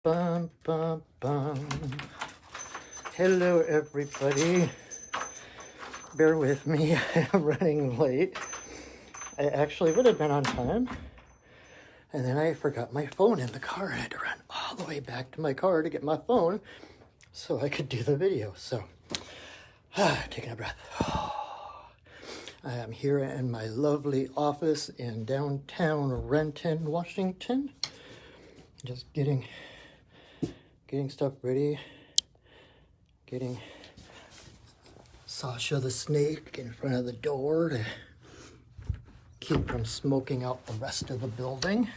Bum, bum, bum. Hello, everybody. Bear with me, I'm running late. I actually would have been on time, and then I forgot my phone in the car. I had to run all the way back to my car to get my phone so I could do the video. So, taking a breath. I am here in my lovely office in downtown Renton, Washington. Just getting stuff ready, getting Sasha the snake in front of the door to keep from smoking out the rest of the building,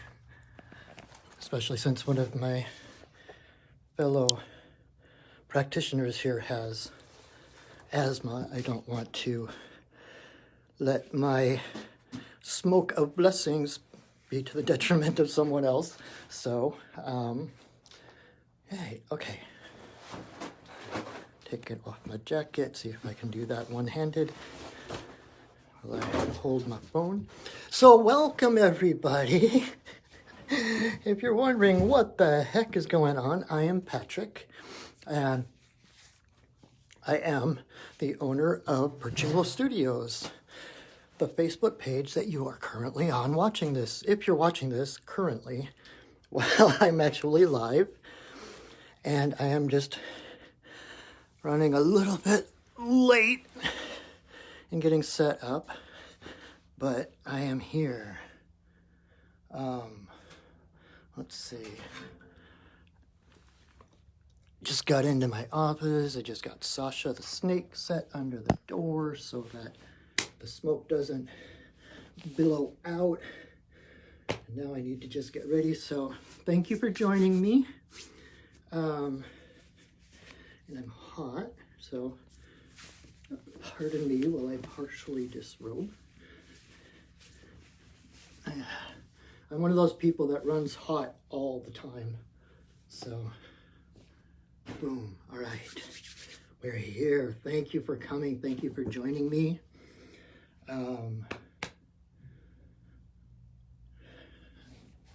especially since one of my fellow practitioners here has asthma. I don't want to let my smoke of blessings be to the detriment of someone else. So, hey, okay. Take it off my jacket, see if I can do that one-handed while I hold my phone. So welcome everybody. If you're wondering what the heck is going on, I am Patrick, and I am the owner of Perchinglo Studios, the Facebook page that you are currently on watching this. If you're watching this currently, well, I'm actually live, and I am just running a little bit late and getting set up, but I am here. Let's see. Just got into my office. I just got Sasha the snake set under the door so that the smoke doesn't billow out. And now I need to just get ready. So thank you for joining me. And I'm hot, so pardon me while I partially disrobe. I'm one of those people that runs hot all the time. So, boom, all right. We're here. Thank you for coming. Thank you for joining me.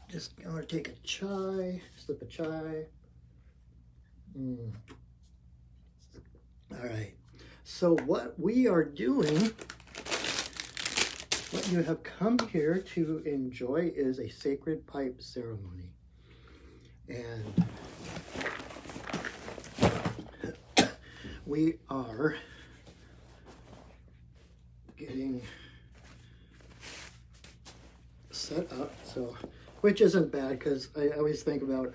Just gonna take a chai, sip a chai. All right, so what we are doing, what you have come here to enjoy is a sacred pipe ceremony. And we are getting set up, so, which isn't bad because I always think about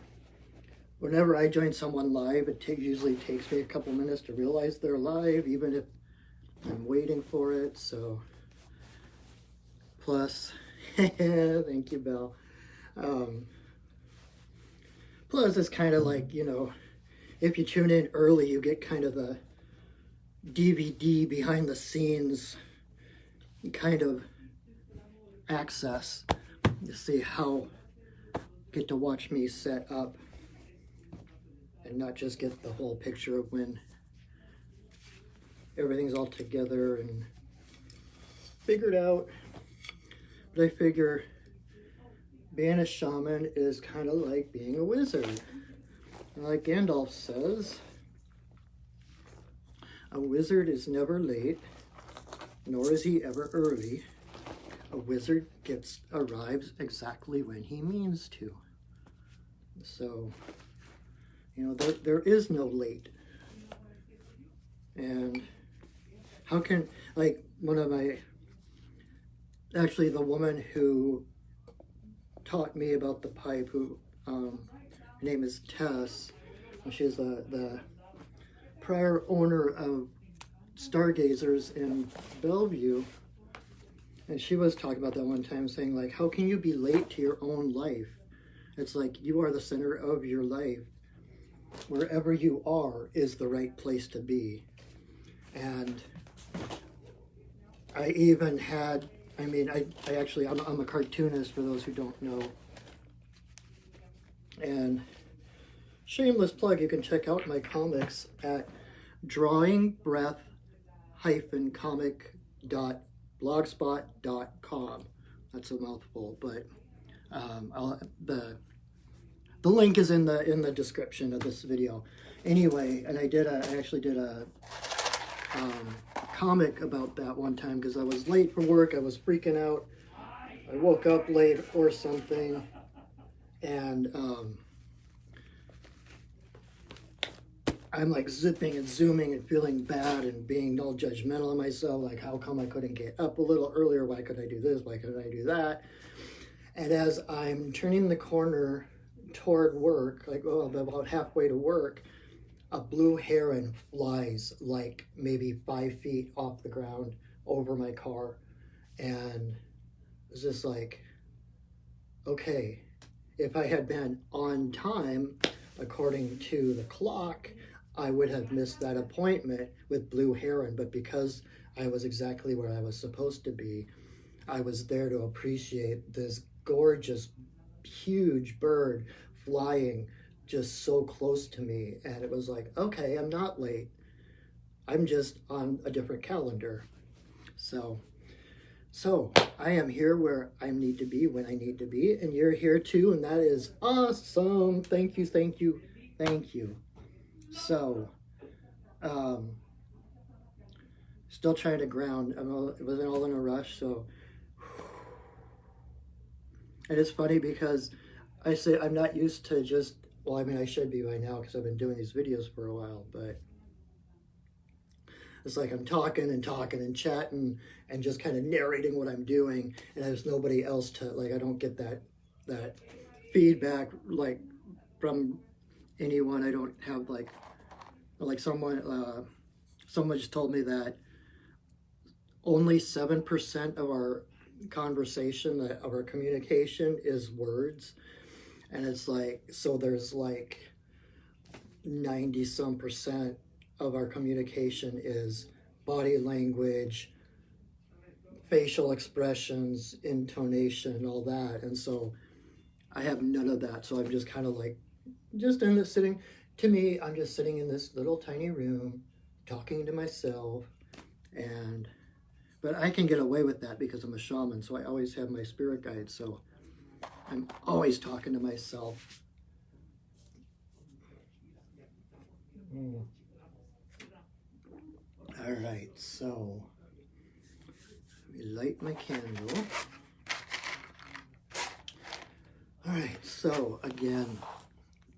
whenever I join someone live, it usually takes me a couple minutes to realize they're live, even if I'm waiting for it. So, plus, thank you, Belle. Plus, it's kind of like, you know, if you tune in early, you get kind of the DVD behind the scenes kind of access. You see how get to watch me set up and not just get the whole picture of when everything's all together and figured out. But I figure being a shaman is kind of like being a wizard. And like Gandalf says, a wizard is never late, nor is he ever early. A wizard arrives exactly when he means to. So, you know, there is no late. And how can, like, actually the woman who taught me about the pipe, her name is Tess, she's the prior owner of Stargazers in Bellevue, and she was talking about that one time, saying like, how can you be late to your own life? It's like you are the center of your life. Wherever you are is the right place to be. And I even had, I mean, I'm a cartoonist for those who don't know. And shameless plug, you can check out my comics at drawingbreath-comic.blogspot.com. That's a mouthful, but The link is in the description of this video. Anyway, and I actually did a comic about that one time because I was late for work. I was freaking out. I woke up late or something, and I'm like zipping and zooming and feeling bad and being all judgmental of myself. Like, how come I couldn't get up a little earlier? Why couldn't I do this? Why couldn't I do that? And as I'm turning the corner toward work, like about halfway to work, a blue heron flies like maybe 5 feet off the ground over my car. And it's just like, okay, if I had been on time, according to the clock, I would have missed that appointment with Blue Heron. But because I was exactly where I was supposed to be, I was there to appreciate this gorgeous, huge bird flying just so close to me. And it was like, okay, I'm not late. I'm just on a different calendar. So I am here where I need to be when I need to be, and you're here too, and that is awesome. Thank you, thank you, thank you. So, still trying to ground. It wasn't all in a rush, so. And it's funny because I say I'm not used to just, well, I mean, I should be by now because I've been doing these videos for a while, but it's like I'm talking and chatting and just kind of narrating what I'm doing, and there's nobody else to, like, I don't get that feedback like from anyone. I don't have like someone just told me that only 7% of our conversation, of our communication, is words. And it's like, so there's like 90 some percent of our communication is body language, facial expressions, intonation, all that. And so I have none of that. So I'm just kind of like, just in this sitting, to me, I'm just sitting in this little tiny room, talking to myself. But I can get away with that because I'm a shaman. So I always have my spirit guide. So I'm always talking to myself. All right, so let me light my candle. All right, so again,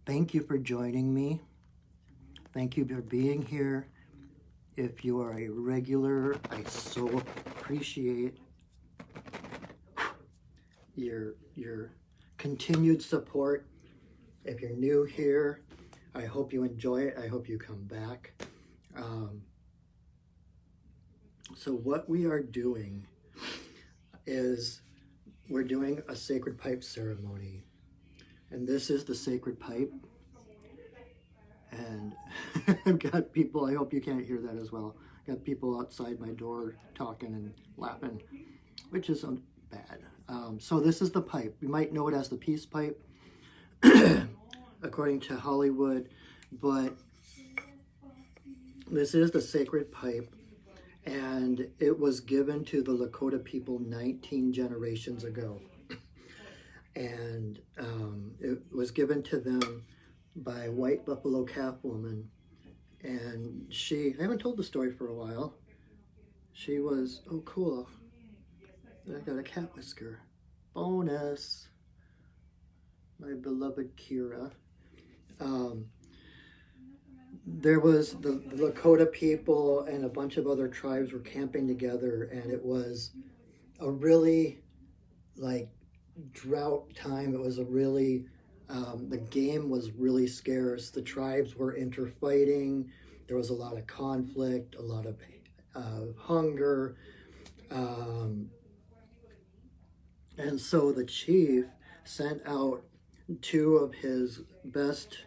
thank you for joining me. Thank you for being here. If you are a regular, I so appreciate your continued support. If you're new here, I hope you enjoy it. I hope you come back. So what we are doing is we're doing a sacred pipe ceremony. And this is the sacred pipe. And I've got people, I hope you can't hear that as well. Got people outside my door talking and laughing, which is bad. So this is the pipe. You might know it as the peace pipe, according to Hollywood, but this is the sacred pipe, and it was given to the Lakota people 19 generations ago. And it was given to them by White Buffalo Calf Woman. And I haven't told the story for a while. She was, oh cool, I got a cat whisker. Bonus. My beloved Kira. There was the Lakota people and a bunch of other tribes were camping together, and it was a really like drought time. It was a really, the game was really scarce. The tribes were interfighting. There was a lot of conflict, a lot of hunger. And so the chief sent out 2 of his best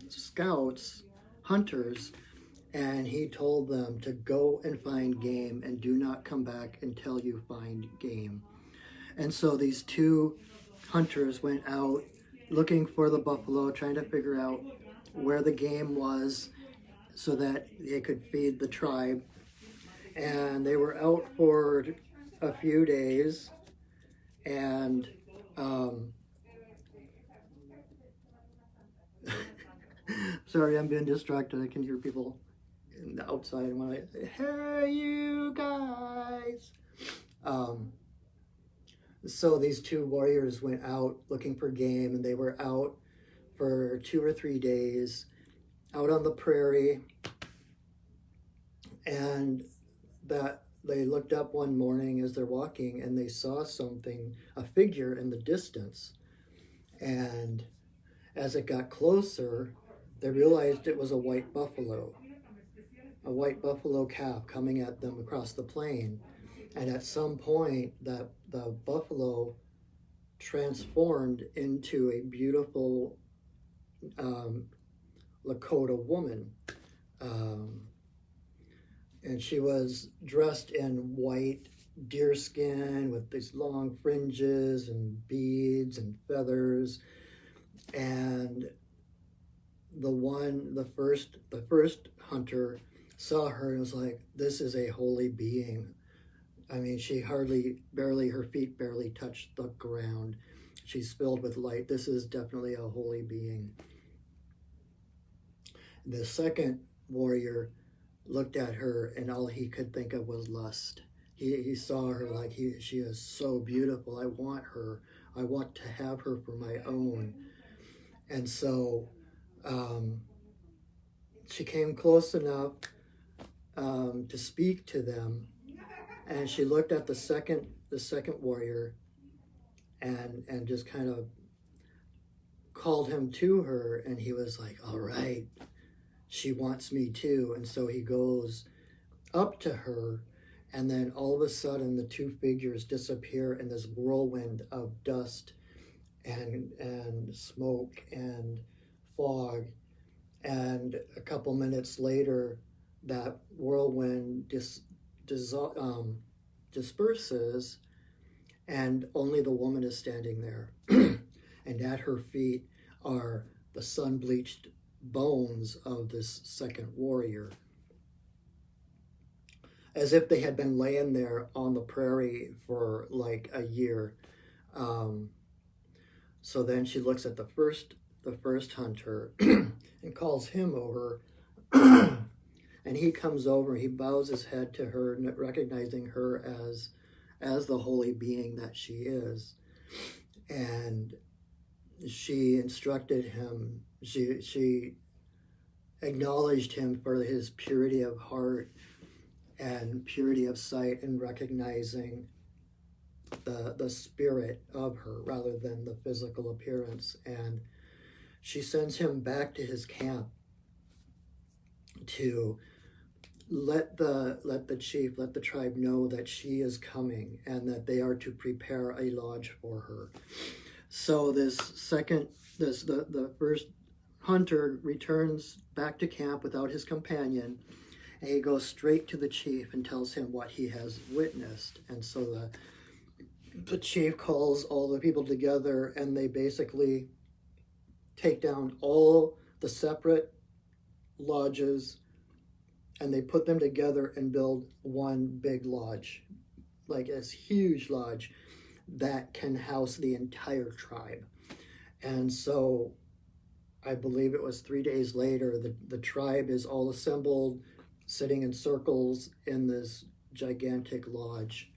scouts, hunters, and he told them to go and find game and do not come back until you find game. And so these 2 hunters went out looking for the buffalo, trying to figure out where the game was so that they could feed the tribe. And they were out for a few days, and Sorry, I'm being distracted. I can hear people in the outside. And when I say, hey, you guys. So these two warriors went out looking for game, and they were out for 2 or 3 days out on the prairie. And that they looked up one morning as they're walking, and they saw something, a figure in the distance. And as it got closer, they realized it was a white buffalo calf coming at them across the plain. And at some point, that the buffalo transformed into a beautiful Lakota woman. And she was dressed in white deerskin with these long fringes and beads and feathers. And the first hunter saw her and was like, this is a holy being. I mean, her feet barely touched the ground. She's filled with light. This is definitely a holy being. The second warrior looked at her, and all he could think of was lust. He saw her like, she is so beautiful. I want her. I want to have her for my own. And so she came close enough to speak to them, and she looked at the second warrior and just kind of called him to her, and he was like, all right, she wants me too. And so he goes up to her, and then all of a sudden the two figures disappear in this whirlwind of dust and smoke and fog. And a couple minutes later, that whirlwind disperses, and only the woman is standing there. And at her feet are the sun-bleached bones of this second warrior, as if they had been laying there on the prairie for like a year. So then she looks at the first hunter and calls him over. And he comes over, he bows his head to her, recognizing her as the holy being that she is. And she instructed him, she acknowledged him for his purity of heart and purity of sight, and recognizing the spirit of her rather than the physical appearance. And she sends him back to his camp to let the chief, let the tribe know that she is coming and that they are to prepare a lodge for her. So the first hunter returns back to camp without his companion, and he goes straight to the chief and tells him what he has witnessed. And so the chief calls all the people together, and they basically take down all the separate lodges, and they put them together and build one big lodge, like this huge lodge that can house the entire tribe. And so I believe it was 3 days later, the tribe is all assembled, sitting in circles in this gigantic lodge.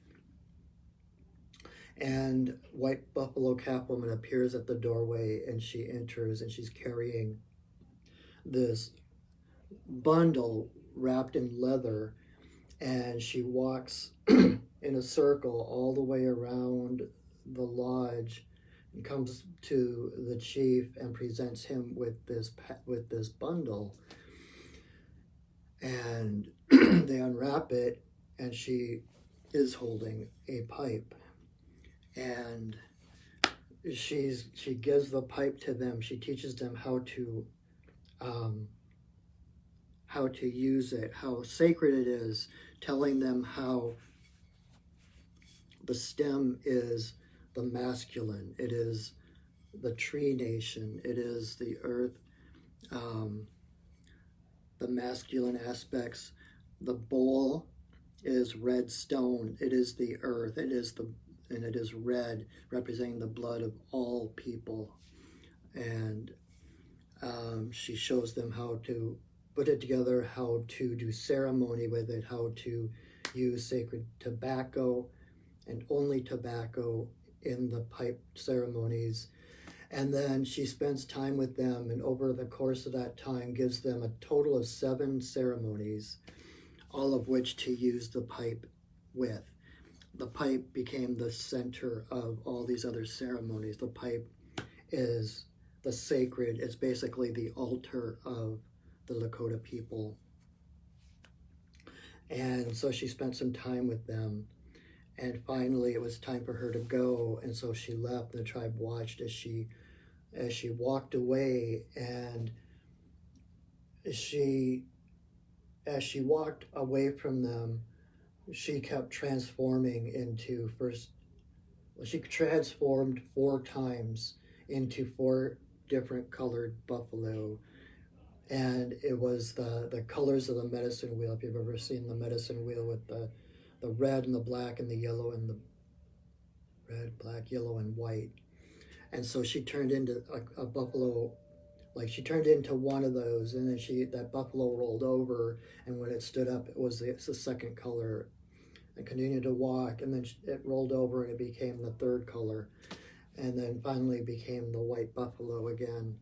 And White Buffalo Calf Woman appears at the doorway, and she enters, and she's carrying this bundle wrapped in leather, and she walks in a circle all the way around the lodge and comes to the chief and presents him with this bundle. And they unwrap it, and she is holding a pipe, and she gives the pipe to them. She teaches them how to use it, how sacred it is, telling them how the stem is the masculine, it is the tree nation, it is the earth, the masculine aspects. The bowl is red stone, it is the earth, and it is red, representing the blood of all people. And She shows them how to put it together, how to do ceremony with it, how to use sacred tobacco and only tobacco in the pipe ceremonies. And then she spends time with them, and over the course of that time gives them a total of 7 ceremonies, all of which to use the pipe with. The pipe became the center of all these other ceremonies. The pipe is the sacred, it's basically the altar of the Lakota people. And so she spent some time with them. And finally, it was time for her to go. And so she left. The tribe watched as she walked away. And as she walked away from them, she kept transforming into she transformed 4 times into 4 different colored buffalo. And it was the colors of the medicine wheel. If you've ever seen the medicine wheel with the red and the black and the yellow and the red, black, yellow, and white. And so she turned into a buffalo, like she turned into one of those, and then that buffalo rolled over, and when it stood up, it's the second color, and continued to walk, and then it rolled over and it became the 3rd color, and then finally became the white buffalo again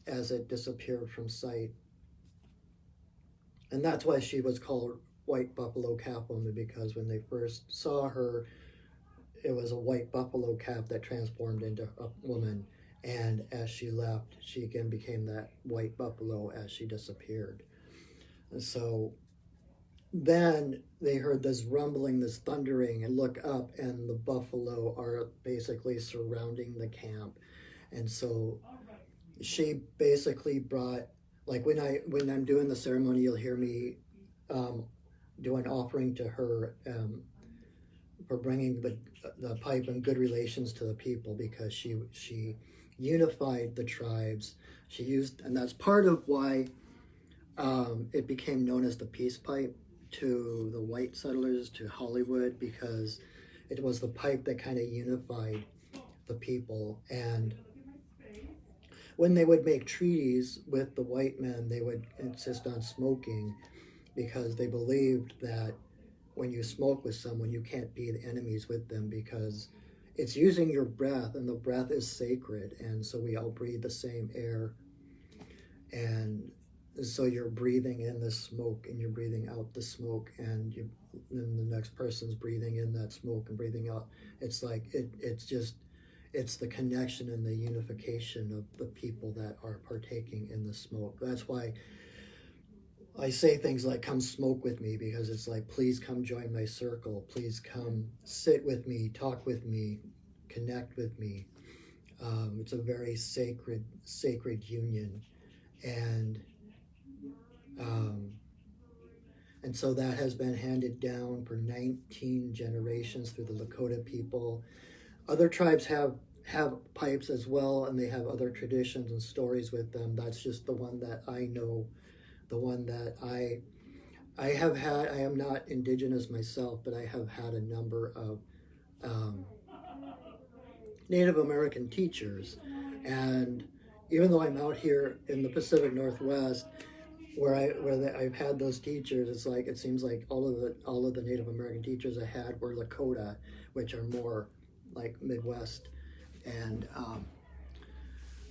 as it disappeared from sight. And that's why she was called White Buffalo Calf Woman, because when they first saw her, it was a white buffalo calf that transformed into a woman. And as she left, she again became that white buffalo as she disappeared. And so then they heard this rumbling, this thundering, and look up, and the buffalo are basically surrounding the camp. And so she basically brought, like when I'm doing the ceremony, you'll hear me do an offering to her for bringing the pipe and good relations to the people, because she unified the tribes. She used, and that's part of why it became known as the peace pipe to the white settlers, to Hollywood, because it was the pipe that kind of unified the people. And when they would make treaties with the white men, they would insist on smoking, because they believed that when you smoke with someone, you can't be the enemies with them, because it's using your breath, and the breath is sacred, and so we all breathe the same air. And so you're breathing in the smoke and you're breathing out the smoke, and then the next person's breathing in that smoke and breathing out. It's like it's the connection and the unification of the people that are partaking in the smoke. That's why I say things like, come smoke with me, because it's like, please come join my circle. Please come sit with me, talk with me, connect with me. It's a very sacred union. And so that has been handed down for 19 generations through the Lakota people. Other tribes have pipes as well, and they have other traditions and stories with them. That's just the one that I know, the one that I have had. I am not indigenous myself, but I have had a number of Native American teachers. And even though I'm out here in the Pacific Northwest, where I've had those teachers, it's like, it seems like all of the Native American teachers I had were Lakota, which are more like Midwest. And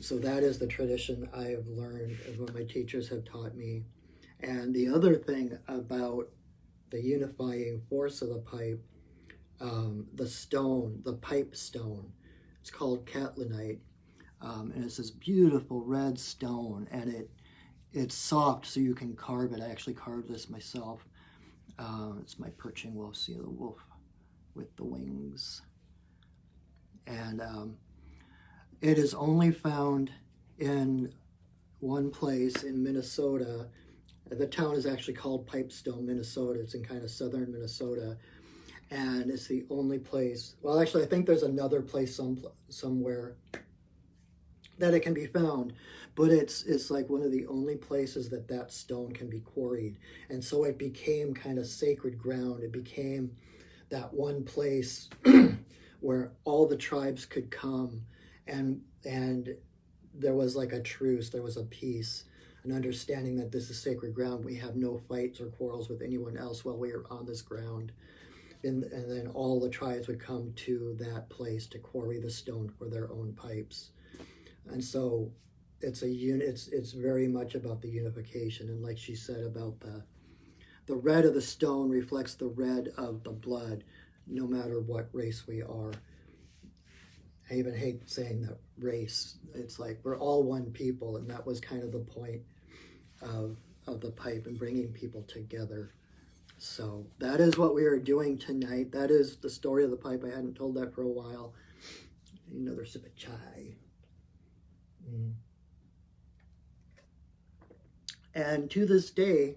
so that is the tradition I have learned, and what my teachers have taught me. And the other thing about the unifying force of the pipe, the stone, the pipe stone, it's called catlinite, and it's this beautiful red stone, and it's soft, so you can carve it. I actually carved this myself. It's my perching wolf. See the wolf with the wings. And it is only found in one place in Minnesota. The town is actually called Pipestone, Minnesota. It's in kind of southern Minnesota. And it's the only place, well, actually, I think there's another place somewhere that it can be found, but it's like one of the only places that stone can be quarried. And so it became kind of sacred ground. It became that one place where all the tribes could come and there was like a truce, there was a peace, an understanding that this is sacred ground. We have no fights or quarrels with anyone else while we are on this ground. And then all the tribes would come to that place to quarry the stone for their own pipes. And so it's it's very much about the unification. And like she said about the red of the stone reflects the red of the blood, no matter what race we are. I even hate saying that race. It's like we're all one people, and that was kind of the point of the pipe and bringing people together. So that is what we are doing tonight. That is the story of the pipe. I hadn't told that for a while. Another sip of chai. And to this day,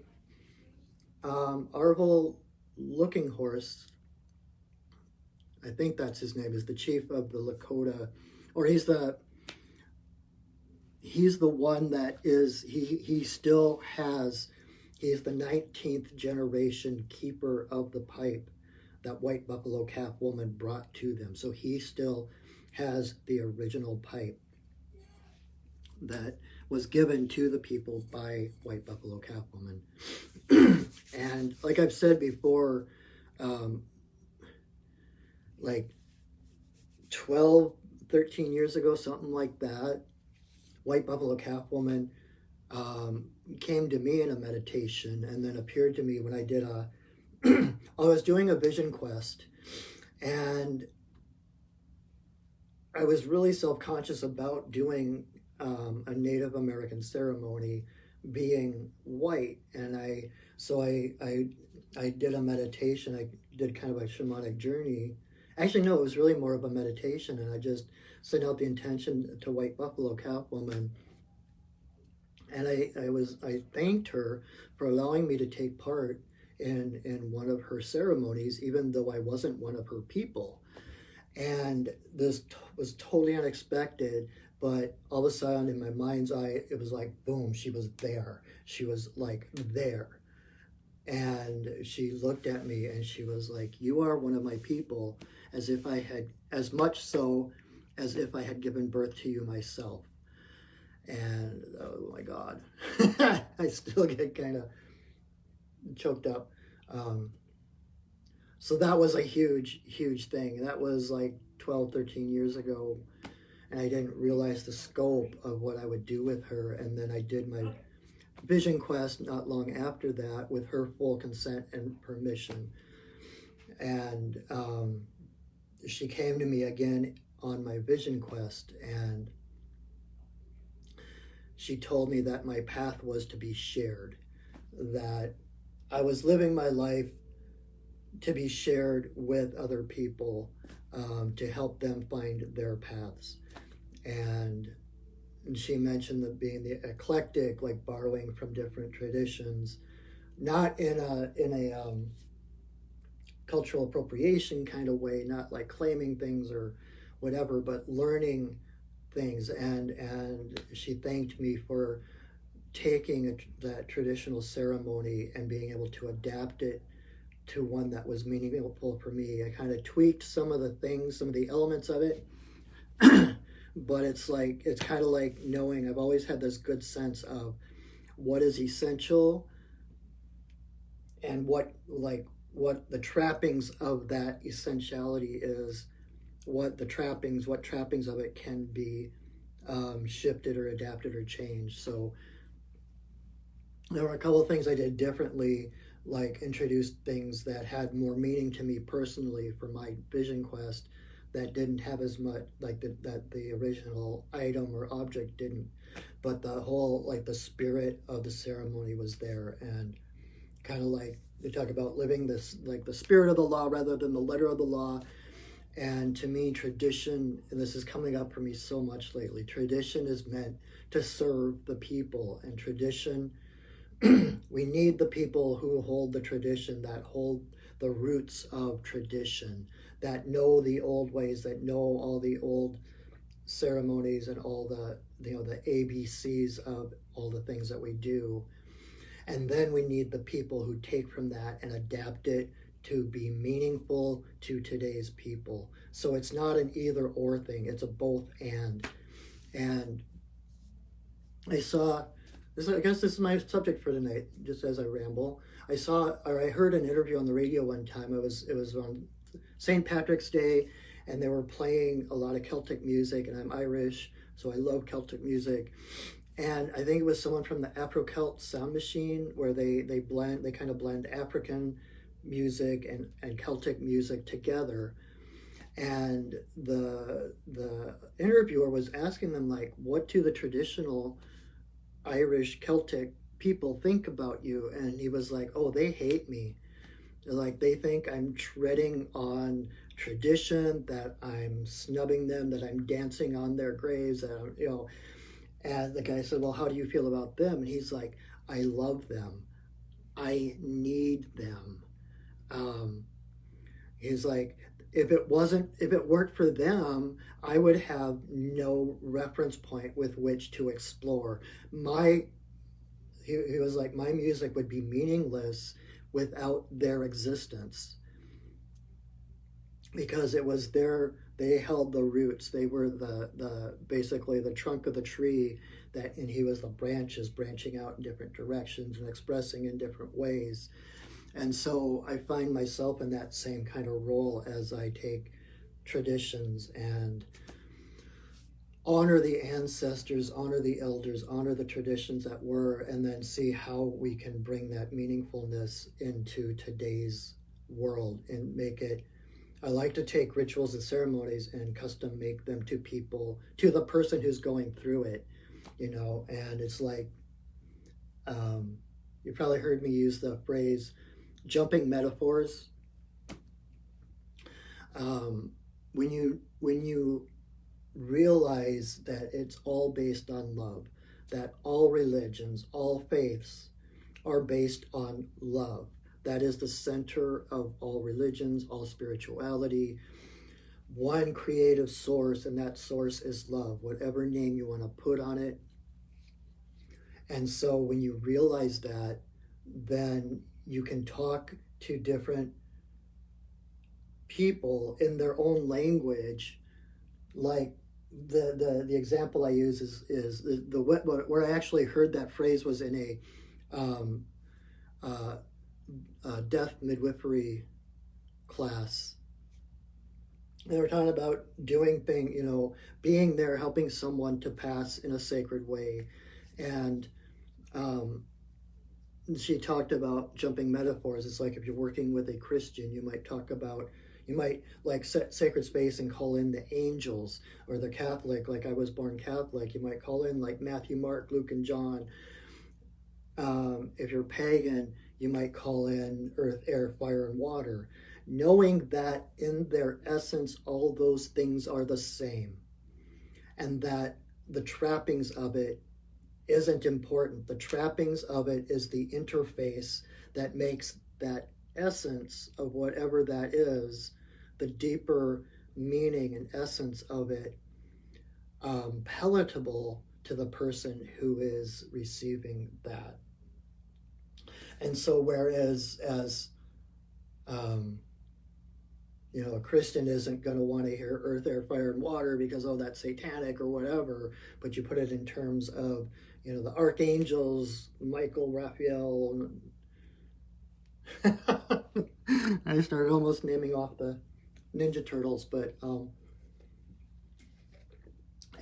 Arvel Looking Horse, I think that's his name, is the chief of the Lakota, or he's the one that is, he still has, he's the 19th generation keeper of the pipe that White Buffalo Calf Woman brought to them. So he still has the original pipe that was given to the people by White Buffalo Calf Woman. And like I've said before, like 12, 13 years ago, something like that, White Buffalo Calf Woman came to me in a meditation and then appeared to me when I did I was doing a vision quest, and I was really self-conscious about doing a Native American ceremony being white. And I did a meditation. I did kind of a shamanic journey. Actually, no, it was really more of a meditation, and I just sent out the intention to White Buffalo Calf Woman. And I thanked her for allowing me to take part in one of her ceremonies, even though I wasn't one of her people. And this was totally unexpected, but all of a sudden in my mind's eye, it was like, boom, she was there. She was like there. And she looked at me and she was like, you are one of my people, as if I had, as much so as if I had given birth to you myself. And oh my God, I still get kind of choked up. So that was a huge, huge thing. That was like 12, 13 years ago. And I didn't realize the scope of what I would do with her. And then I did my vision quest not long after that with her full consent and permission. And she came to me again on my vision quest, and she told me that my path was to be shared, that I was living my life to be shared with other people, to help them find their paths. And she mentioned that being the eclectic, like borrowing from different traditions, not in a cultural appropriation kind of way, not like claiming things or whatever, but learning things. And she thanked me for taking that traditional ceremony and being able to adapt it to one that was meaningful for me. I kind of tweaked some of the things, some of the elements of it. But it's kind of like knowing, I've always had this good sense of what is essential and what the trappings of that essentiality is, what trappings of it can be shifted or adapted or changed. So there were a couple of things I did differently, like introduced things that had more meaning to me personally for my vision quest that didn't have as much, like that the original item or object didn't, but the whole, like the spirit of the ceremony was there. And kind of like they talk about living this, like the spirit of the law rather than the letter of the law. And to me, tradition, and this is coming up for me so much lately, tradition is meant to serve the people. And tradition, we need the people who hold the tradition, that hold the roots of tradition, that know the old ways, that know all the old ceremonies and all the ABCs of all the things that we do. And then we need the people who take from that and adapt it to be meaningful to today's people. So it's not an either or thing, it's a both and. And I saw this. I guess this is my subject for tonight. Just as I ramble, I heard an interview on the radio one time. It was on St. Patrick's Day, and they were playing a lot of Celtic music, and I'm Irish, so I love Celtic music. And I think it was someone from the Afro Celt Sound Machine, where they kind of blend African music and Celtic music together. And the interviewer was asking them, like, what do the traditional Irish Celtic people think about you? And he was like, oh, they hate me. They're like, they think I'm treading on tradition, that I'm snubbing them, that I'm dancing on their graves, that I'm, and the guy said, well, how do you feel about them? And he's like, I love them. I need them. He's like, if it weren't for them, I would have no reference point with which to explore. He was like, my music would be meaningless without their existence, because it was they held the roots. They were the basically the trunk of the tree, and he was the branches branching out in different directions and expressing in different ways. And so I find myself in that same kind of role as I take traditions and honor the ancestors, honor the elders, honor the traditions that were, and then see how we can bring that meaningfulness into today's world and make it. I like to take rituals and ceremonies and custom make them to people, to the person who's going through it, and it's like, you probably heard me use the phrase jumping metaphors. When you realize that it's all based on love, that all religions, all faiths are based on love. That is the center of all religions, all spirituality. One creative source, and that source is love, whatever name you want to put on it. And so when you realize that, then you can talk to different people in their own language. Like the example I use is where I actually heard that phrase was in a death midwifery class. They were talking about doing being there, helping someone to pass in a sacred way. And she talked about jumping metaphors. It's like if you're working with a Christian, you might like set sacred space and call in the angels, or the Catholic, like I was born Catholic, you might call in like Matthew, Mark, Luke, and John. If you're pagan, you might call in earth, air, fire, and water, knowing that in their essence, all those things are the same, and that the trappings of it isn't important. The trappings of it is the interface that makes that essence of whatever that is, the deeper meaning and essence of it, palatable to the person who is receiving that. And so whereas a Christian isn't going to want to hear earth, air, fire, and water because, oh, that's satanic or whatever, but you put it in terms of, the archangels, Michael, Raphael. I started almost naming off the Ninja Turtles, but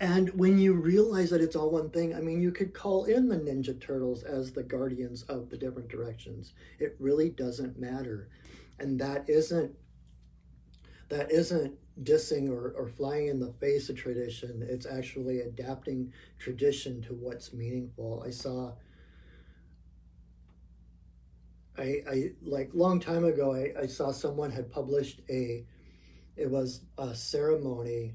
and when you realize that it's all one thing, you could call in the Ninja Turtles as the guardians of the different directions. It really doesn't matter. And that isn't dissing or flying in the face of tradition. It's actually adapting tradition to what's meaningful. I like long time ago, I saw someone had published it was a ceremony.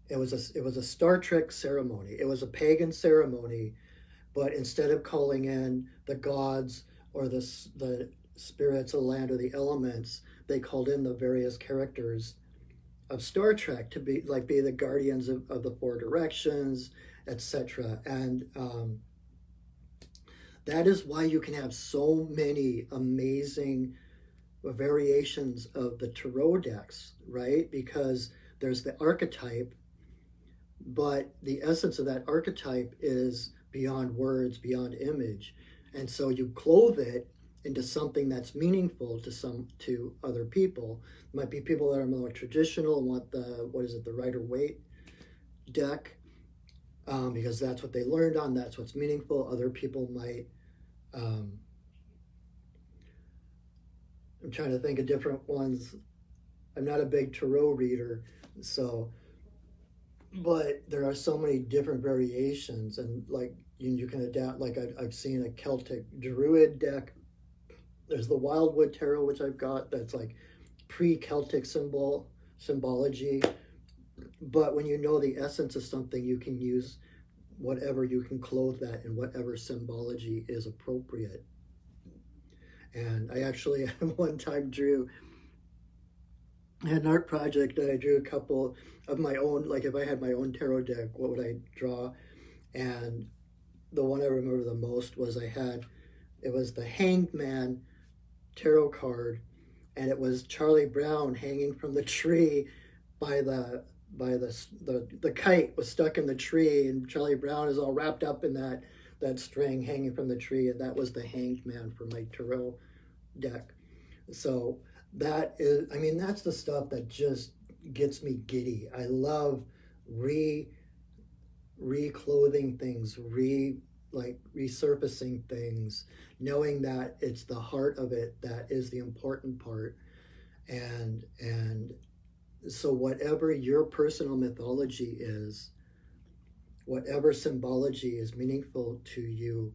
It was a Star Trek ceremony. It was a pagan ceremony, but instead of calling in the gods or the spirits of the land or the elements, they called in the various characters of Star Trek to be the guardians of the four directions, etc. And that is why you can have so many amazing variations of the tarot decks, right? Because there's the archetype, but the essence of that archetype is beyond words, beyond image. And so you clothe it into something that's meaningful to other people. It might be people that are more traditional and want the Rider-Waite deck, because that's what they learned on, that's what's meaningful. Other people might, I'm trying to think of different ones. I'm not a big tarot reader, but there are so many different variations, and like you can adapt. Like I've seen a Celtic Druid deck. There's the Wildwood Tarot, which I've got, that's like pre-Celtic symbology. But when you know the essence of something, you can use whatever, you can clothe that in whatever symbology is appropriate. And I actually one time had an art project that I drew a couple of my own, like if I had my own tarot deck, what would I draw? And the one I remember the most was it was the Hanged Man tarot card, and it was Charlie Brown hanging from the tree by the kite was stuck in the tree, and Charlie Brown is all wrapped up in that string hanging from the tree, and that was the Hanged Man for my tarot deck. So that is, I mean, that's the stuff that just gets me giddy. I love reclothing things, resurfacing things, knowing that it's the heart of it that is the important part. And so whatever your personal mythology is, whatever symbology is meaningful to you,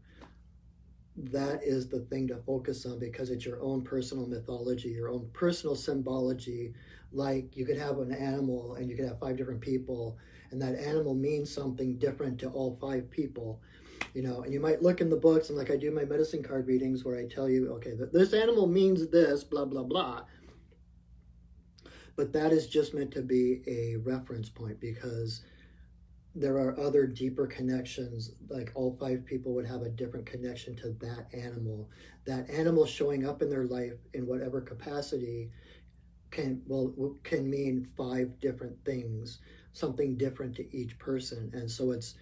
that is the thing to focus on, because it's your own personal mythology, your own personal symbology. Like you could have an animal and you could have 5 different people, and that animal means something different to all 5 people. And you might look in the books, and like I do my medicine card readings where I tell you, okay, this animal means this, blah, blah, blah. But that is just meant to be a reference point, because there are other deeper connections. Like all 5 people would have a different connection to that animal. That animal showing up in their life in whatever capacity can mean 5 different things, something different to each person. And so it's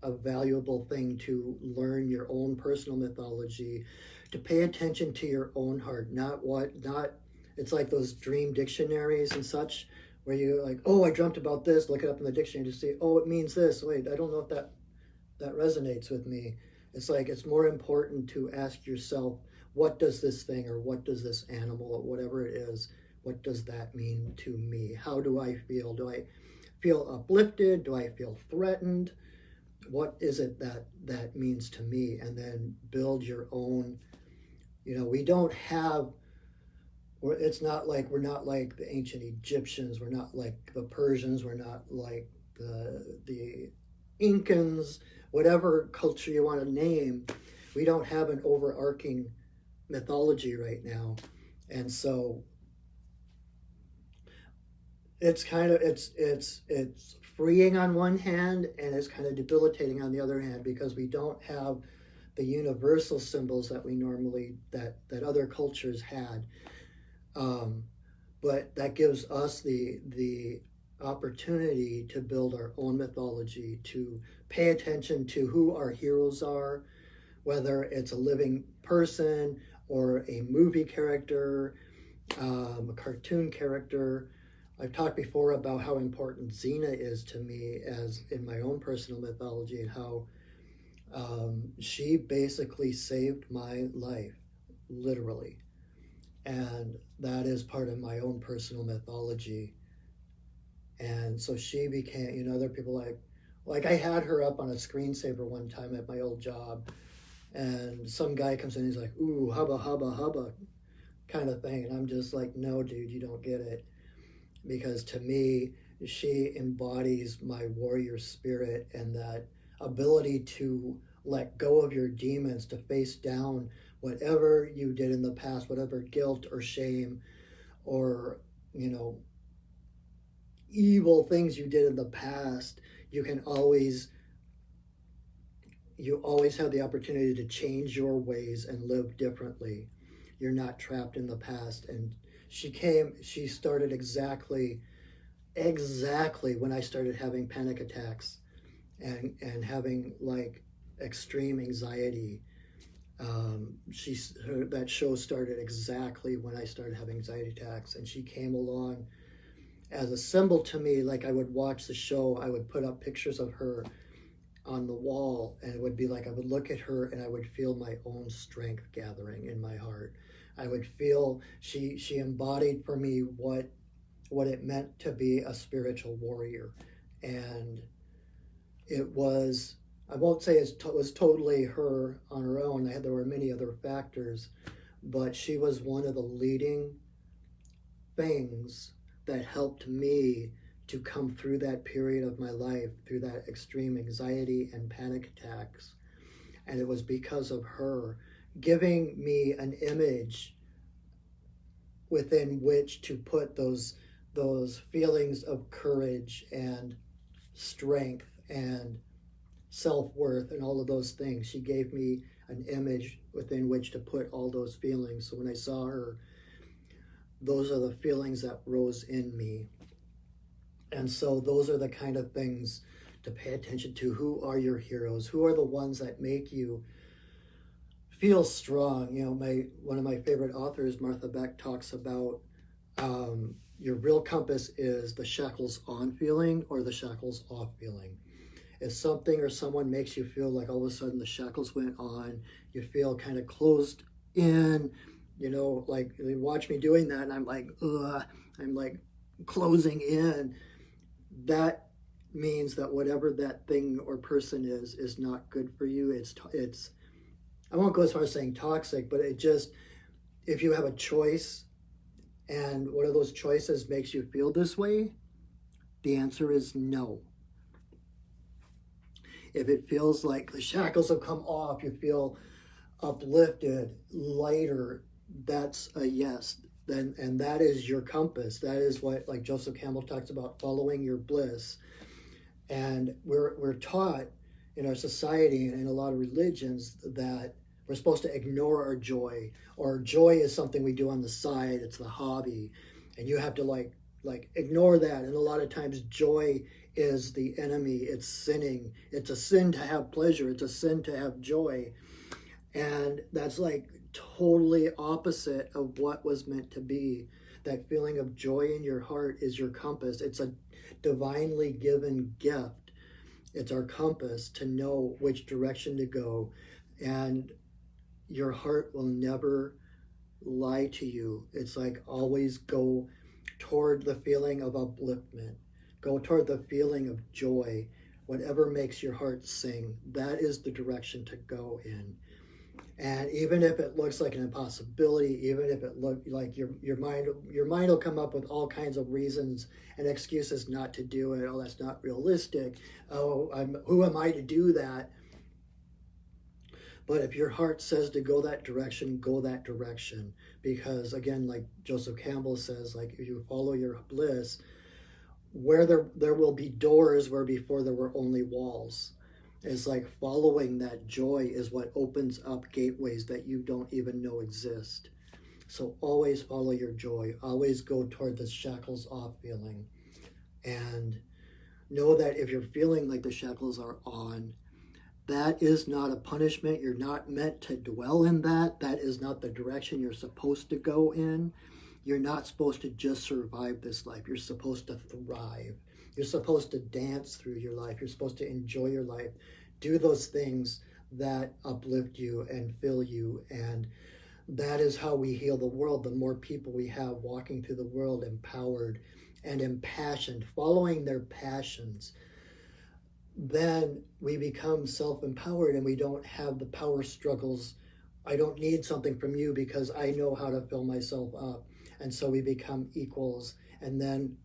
a valuable thing to learn your own personal mythology, to pay attention to your own heart, it's like those dream dictionaries and such, where you're like, oh, I dreamt about this, look it up in the dictionary to see, oh, it means this. Wait, I don't know if that resonates with me. It's like, it's more important to ask yourself, what does this thing, or what does this animal, or whatever it is, what does that mean to me? How do I feel? Do I feel uplifted? Do I feel threatened? What is it that means to me? And then build your own. We don't have, it's not like, we're not like the ancient Egyptians, we're not like the Persians, we're not like the Incans, whatever culture you want to name. We don't have an overarching mythology right now. And so it's kind of, it's freeing on one hand, and it's kind of debilitating on the other hand, because we don't have the universal symbols that we normally, that other cultures had. But that gives us the opportunity to build our own mythology, to pay attention to who our heroes are, whether it's a living person or a movie character, a cartoon character. I've talked before about how important Xena is to me as in my own personal mythology, and how she basically saved my life, literally. And that is part of my own personal mythology. And so she became, there are people like I had her up on a screensaver one time at my old job, and some guy comes in, he's like, ooh, hubba, hubba, hubba, kind of thing. And I'm just like, no, dude, you don't get it. Because to me, she embodies my warrior spirit, and that ability to let go of your demons, to face down whatever you did in the past, whatever guilt or shame or, evil things you did in the past. You always have the opportunity to change your ways and live differently. You're not trapped in the past. And she started exactly when I started having panic attacks and having like extreme anxiety. That show started exactly when I started having anxiety attacks, and she came along as a symbol to me. Like, I would watch the show, I would put up pictures of her on the wall, and it would be like I would look at her and I would feel my own strength gathering in my heart. I would feel she embodied for me what it meant to be a spiritual warrior. And it was, I won't say it was totally her on her own. There were many other factors, but she was one of the leading things that helped me to come through that period of my life, through that extreme anxiety and panic attacks. And it was because of her giving me an image within which to put those feelings of courage and strength and self-worth and all of those things. She gave me an image within which to put all those feelings. So when I saw her, those are the feelings that rose in me. And so those are the kind of things to pay attention to. Who are your heroes? Who are the ones that make you feel strong? You know, one of my favorite authors, Martha Beck, talks about your real compass is the shackles on feeling or the shackles off feeling. If something or someone makes you feel like all of a sudden the shackles went on, you feel kind of closed in, you know, like you watch me doing that and I'm like, ugh, I'm like closing in. That means that whatever that thing or person is not good for you. It's I won't go as far as saying toxic, but it just, if you have a choice and one of those choices makes you feel this way, the answer is no. If it feels like the shackles have come off, you feel uplifted, lighter, that's a yes. And that is your compass. That is what, like Joseph Campbell talks about, following your bliss. And we're taught in our society and in a lot of religions that we're supposed to ignore our joy, or joy is something we do on the side. It's the hobby, and you have to like ignore that. And a lot of times joy is the enemy. It's sinning. It's a sin to have pleasure. It's a sin to have joy. And that's like totally opposite of what was meant to be. That feeling of joy in your heart is your compass. It's a divinely given gift. It's our compass to know which direction to go. And your heart will never lie to you. It's like always go toward the feeling of upliftment. Go toward the feeling of joy. Whatever makes your heart sing, that is the direction to go in. And even if it looks like an impossibility, even if it looks like your mind will come up with all kinds of reasons and excuses not to do it. Oh, that's not realistic. Oh, who am I to do that? But if your heart says to go that direction, go that direction. Because again, like Joseph Campbell says, like if you follow your bliss, where there will be doors where before there were only walls. It's like following that joy is what opens up gateways that you don't even know exist. So always follow your joy. Always go toward the shackles off feeling. And know that if you're feeling like the shackles are on, that is not a punishment. You're not meant to dwell in that. That is not the direction you're supposed to go in. You're not supposed to just survive this life. You're supposed to thrive. You're supposed to dance through your life. You're supposed to enjoy your life. Do those things that uplift you and fill you. And that is how we heal the world. The more people we have walking through the world empowered and impassioned, following their passions, then we become self-empowered and we don't have the power struggles. I don't need something from you because I know how to fill myself up. And so we become equals. And then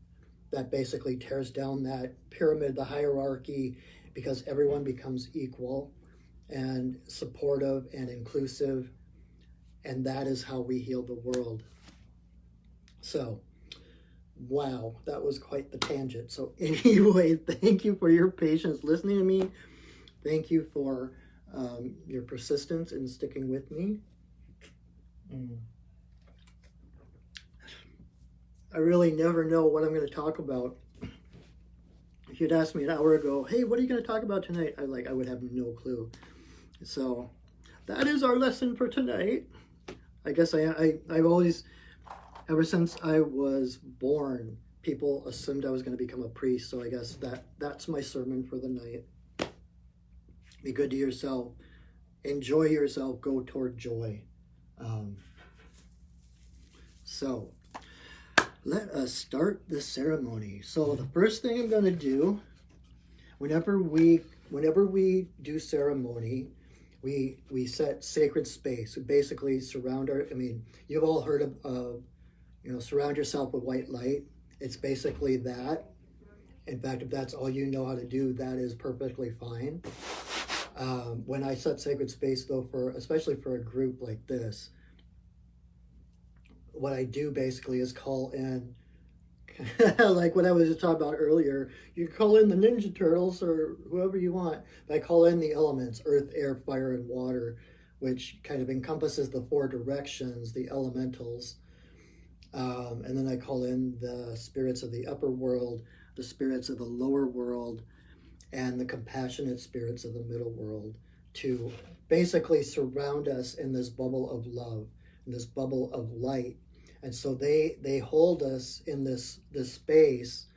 that basically tears down that pyramid, the hierarchy, because everyone becomes equal and supportive and inclusive. And that is how we heal the world. So, wow, that was quite the tangent. So anyway, thank you for your patience listening to me. Thank you for your persistence in sticking with me. I really never know what I'm going to talk about. If you'd asked me an hour ago, hey, what are you going to talk about tonight? I would have no clue. So that is our lesson for tonight. I guess I've always, ever since I was born, people assumed I was going to become a priest. So I guess that's my sermon for the night. Be good to yourself. Enjoy yourself. Go toward joy. So let us start the ceremony. So the first thing I'm going to do, whenever we do ceremony, we set sacred space. We basically surround you've all heard of surround yourself with white light. It's basically that. In fact, if that's all you know how to do, that is perfectly fine. When I set sacred space, though, especially for a group like this, what I do basically is call in, like what I was just talking about earlier, you call in the Ninja Turtles or whoever you want. But I call in the elements, earth, air, fire, and water, which kind of encompasses the four directions, the elementals. And then I call in the spirits of the upper world, the spirits of the lower world, and the compassionate spirits of the middle world to basically surround us in this bubble of love, in this bubble of light. And so they hold us in this space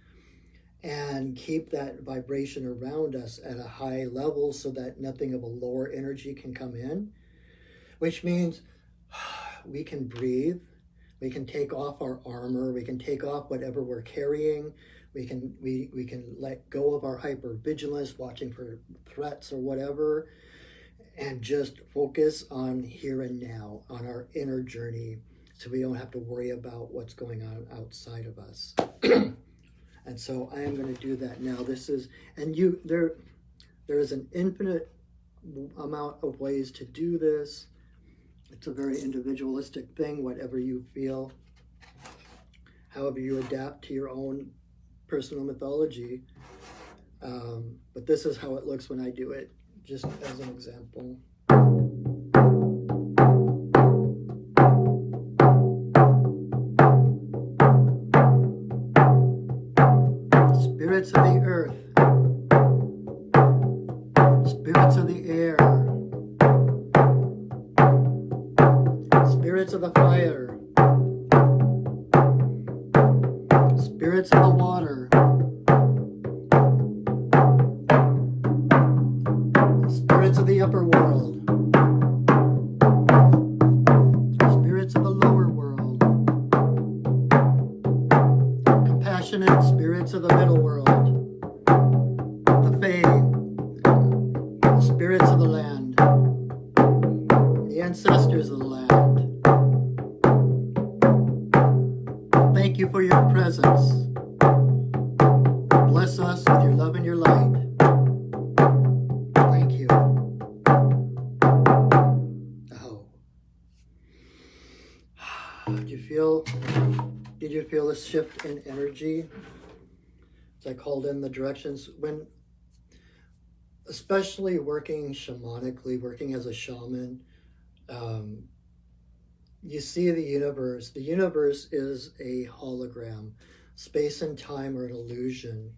and keep that vibration around us at a high level so that nothing of a lower energy can come in, which means we can breathe, we can take off our armor, we can take off whatever we're carrying, we can let go of our hypervigilance, watching for threats or whatever, and just focus on here and now, on our inner journey, so we don't have to worry about what's going on outside of us. And so I am going to do that now. There is an infinite amount of ways to do this. It's a very individualistic thing, whatever you feel, however you adapt to your own personal mythology. But this is how it looks when I do it, just as an example. Spirits of the earth, spirits of the air, spirits of the fire, spirits of the water, spirits of the upper world, spirits of the lower world, compassionate spirits of the middle world, the Fae, the spirits of the land, the ancestors of the land. Thank you for your presence. Bless us with your love and your light. Thank you. Oh. Did you feel a shift in energy? As I called in the directions, especially working shamanically, working as a shaman, you see the universe. The universe is a hologram. Space and time are an illusion.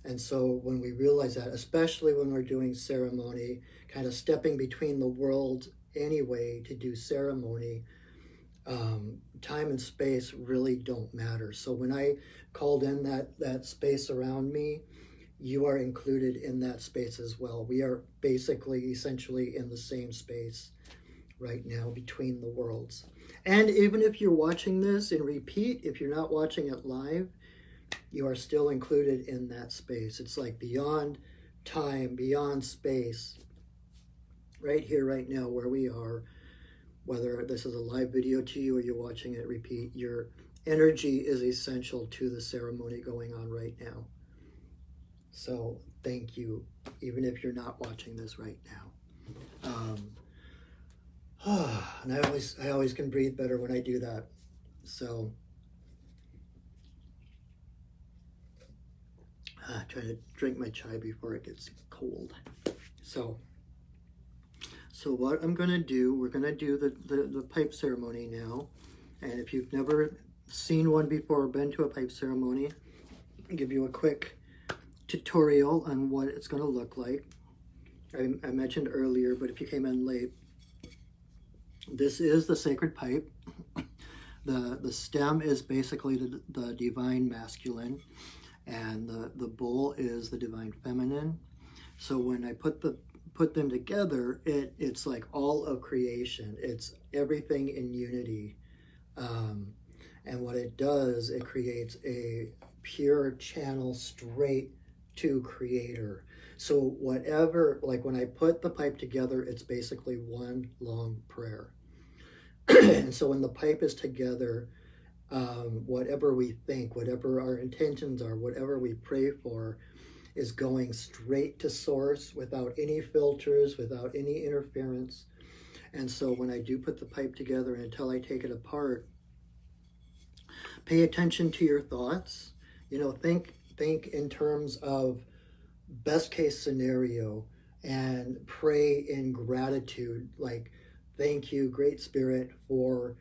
And so when we realize that, especially when we're doing ceremony, kind of stepping between the worlds anyway to do ceremony, time and space really don't matter. So when I called in that space around me, you are included in that space as well. We are basically, essentially in the same space right now between the worlds. And even if you're watching this in repeat, if you're not watching it live, you are still included in that space. It's like beyond time, beyond space, right here, right now, where we are. Whether this is a live video to you or you're watching it repeat, your energy is essential to the ceremony going on right now. So thank you, even if you're not watching this right now. And I always can breathe better when I do that. So try to drink my chai before it gets cold. So what I'm going to do, we're going to do the pipe ceremony now. And if you've never seen one before or been to a pipe ceremony, I'll give you a quick tutorial on what it's going to look like. I mentioned earlier, but if you came in late, this is the sacred pipe. The stem is basically the divine masculine, and the bowl is the divine feminine. So when I put them together, it's like all of creation. It's everything in unity. And what it does, it creates a pure channel straight to Creator. So whatever, like when I put the pipe together, it's basically one long prayer. And so when the pipe is together, whatever we think, whatever our intentions are, whatever we pray for, is going straight to source without any filters, without any interference. And so when I do put the pipe together, and until I take it apart, pay attention to your thoughts. Think in terms of best case scenario, and pray in gratitude, like, thank you, Great Spirit, for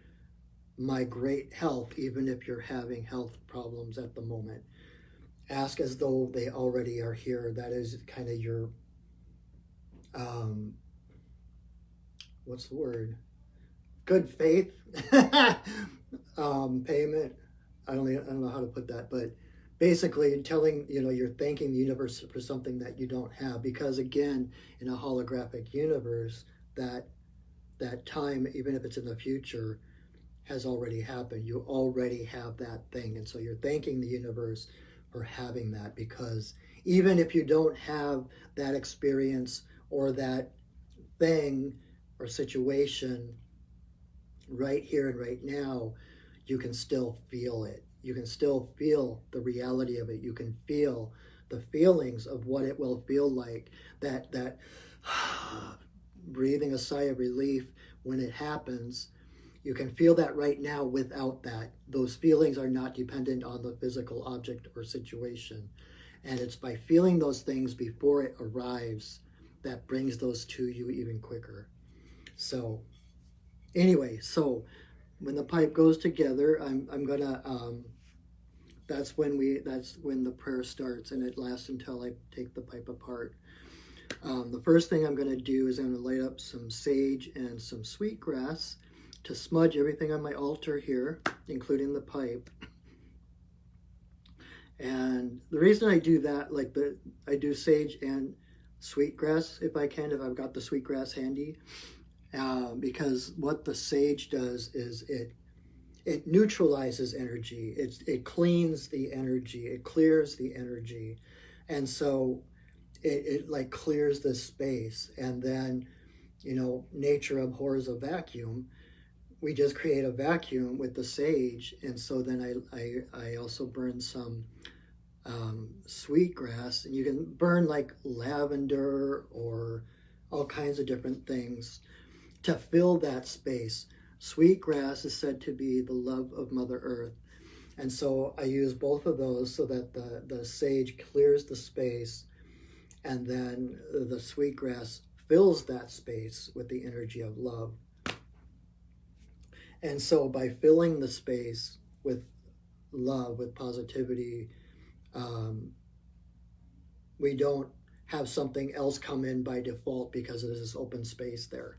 my great health, even if you're having health problems at the moment. Ask as though they already are here. That is kind of your, what's the word? Good faith payment. I don't know how to put that, but basically telling, you're thanking the universe for something that you don't have, because again, in a holographic universe, that time, even if it's in the future, has already happened. You already have that thing. And so you're thanking the universe for having that, because even if you don't have that experience or that thing or situation right here and right now, you can still feel it. You can still feel the reality of it. You can feel the feelings of what it will feel like, that breathing a sigh of relief when it happens. You can feel that right now without that. Those feelings are not dependent on the physical object or situation. And it's by feeling those things before it arrives that brings those to you even quicker. So anyway, so when the pipe goes together, I'm gonna, that's when the prayer starts, and it lasts until I take the pipe apart. The first thing I'm gonna do is I'm gonna light up some sage and some sweetgrass to smudge everything on my altar here, including the pipe. And the reason I do that, I do sage and sweetgrass if I can, if I've got the sweetgrass handy, because what the sage does is it neutralizes energy. It cleans the energy. It clears the energy, and so it like clears the space. And then, nature abhors a vacuum. We just create a vacuum with the sage. And so then I also burn some sweetgrass, and you can burn like lavender or all kinds of different things to fill that space. Sweetgrass is said to be the love of Mother Earth. And so I use both of those so that the sage clears the space, and then the sweetgrass fills that space with the energy of love. And so by filling the space with love, with positivity, we don't have something else come in by default because there's this open space there.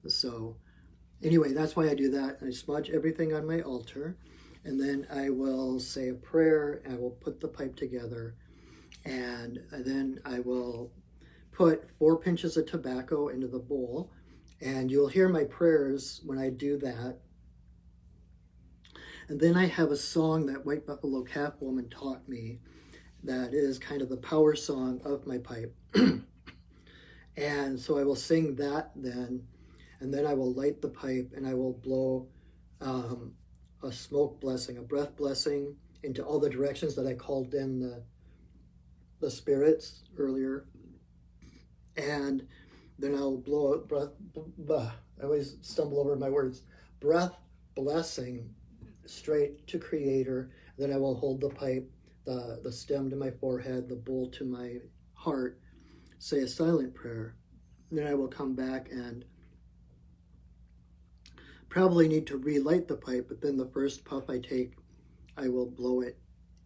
So anyway, that's why I do that. I smudge everything on my altar, and then I will say a prayer, and I will put the pipe together, and then I will put 4 pinches of tobacco into the bowl, and you'll hear my prayers when I do that. And then I have a song that White Buffalo Calf Woman taught me that is kind of the power song of my pipe. And so I will sing that then, and then I will light the pipe, and I will blow a smoke blessing, a breath blessing into all the directions that I called in the spirits earlier. And then I'll blow a breath, I always stumble over my words, breath blessing straight to Creator. Then I will hold the pipe, the stem to my forehead, the bowl to my heart, say a silent prayer. Then I will come back and probably need to relight the pipe, but then the first puff I take, I will blow it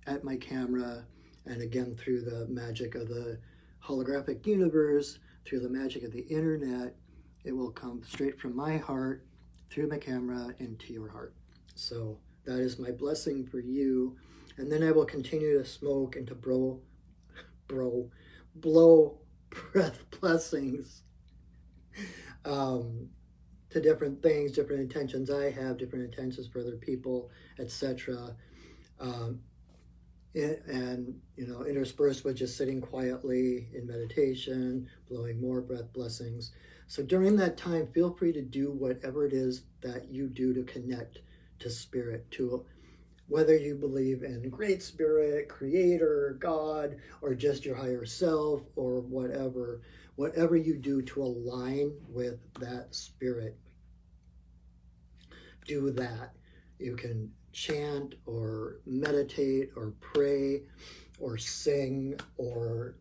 at my camera, and again through the magic of the holographic universe, through the magic of the internet, it will come straight from my heart through my camera into your heart. So that is my blessing for you. And then I will continue to smoke and to blow breath blessings to different things, different intentions I have, different intentions for other people, etc. And interspersed with just sitting quietly in meditation, blowing more breath blessings. So during that time, feel free to do whatever it is that you do to connect to spirit, to whether you believe in Great Spirit, Creator, God, or just your higher self, or whatever you do to align with that spirit, do that. You can chant or meditate or pray or sing or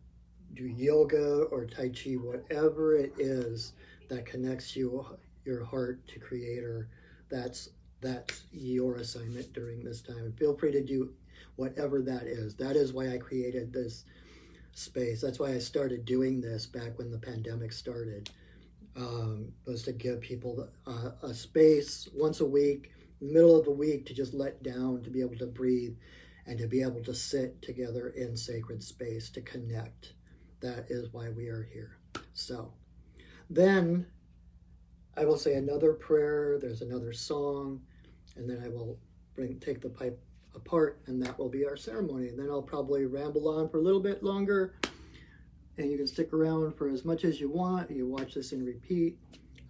do yoga or Tai Chi, whatever it is that connects your heart to Creator. That's your assignment during this time. And feel free to do whatever that is. That is why I created this space. That's why I started doing this back when the pandemic started. Was to give people a space once a week, middle of the week, to just let down, to be able to breathe, and to be able to sit together in sacred space, to connect. That is why we are here. So then I will say another prayer, there's another song, and then I will take the pipe apart, and that will be our ceremony. And then I'll probably ramble on for a little bit longer, and you can stick around for as much as you want. You watch this in repeat,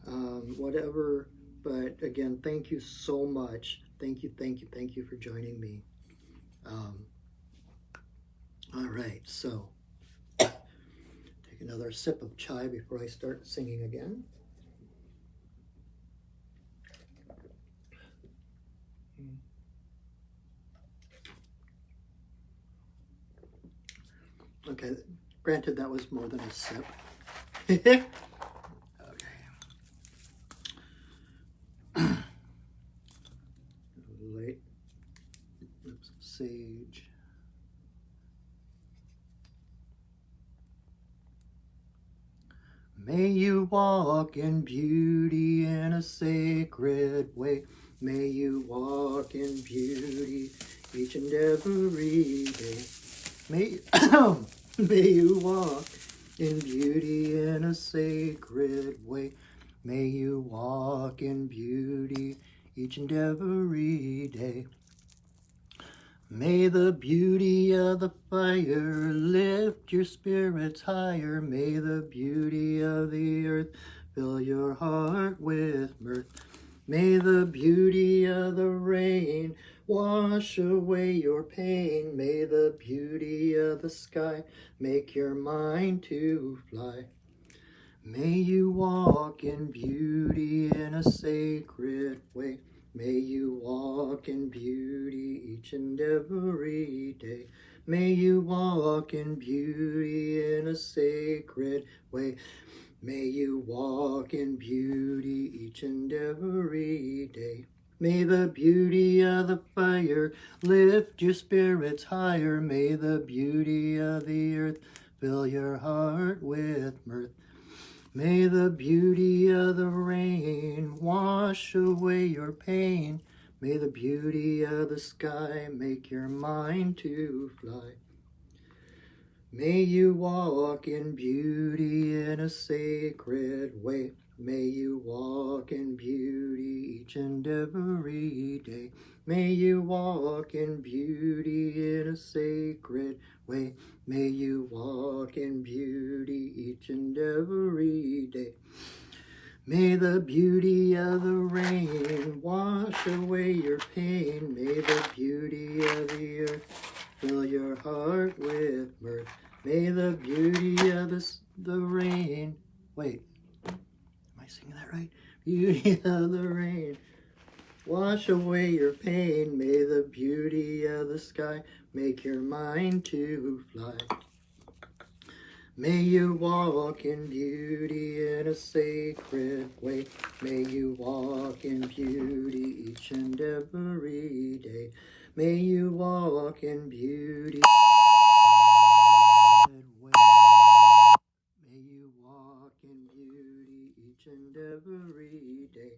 whatever. But again, thank you so much. Thank you for joining me. All right, so take another sip of chai before I start singing again. Okay, granted that was more than a sip. Okay. Light. Oops, sage. May you walk in beauty in a sacred way. May you walk in beauty each and every day. May you walk in beauty in a sacred way. May you walk in beauty each and every day. May the beauty of the fire lift your spirits higher. May the beauty of the earth fill your heart with mirth. May the beauty of the rain wash away your pain. May the beauty of the sky make your mind to fly. May you walk in beauty in a sacred way. May you walk in beauty each and every day. May you walk in beauty in a sacred way. May you walk in beauty each and every day. May the beauty of the fire lift your spirits higher. May the beauty of the earth fill your heart with mirth. May the beauty of the rain wash away your pain. May the beauty of the sky make your mind to fly. May you walk in beauty in a sacred way. May you walk in beauty each and every day. May you walk in beauty in a sacred way. May you walk in beauty each and every day. May the beauty of the rain wash away your pain. May the beauty of the earth fill your heart with mirth. May the beauty of the rain... Wait, am I singing that right? Beauty of the rain wash away your pain. May the beauty of the sky make your mind to fly. May you walk in beauty in a sacred way. May you walk in beauty each and every day. May you walk in beauty. May you walk and every day.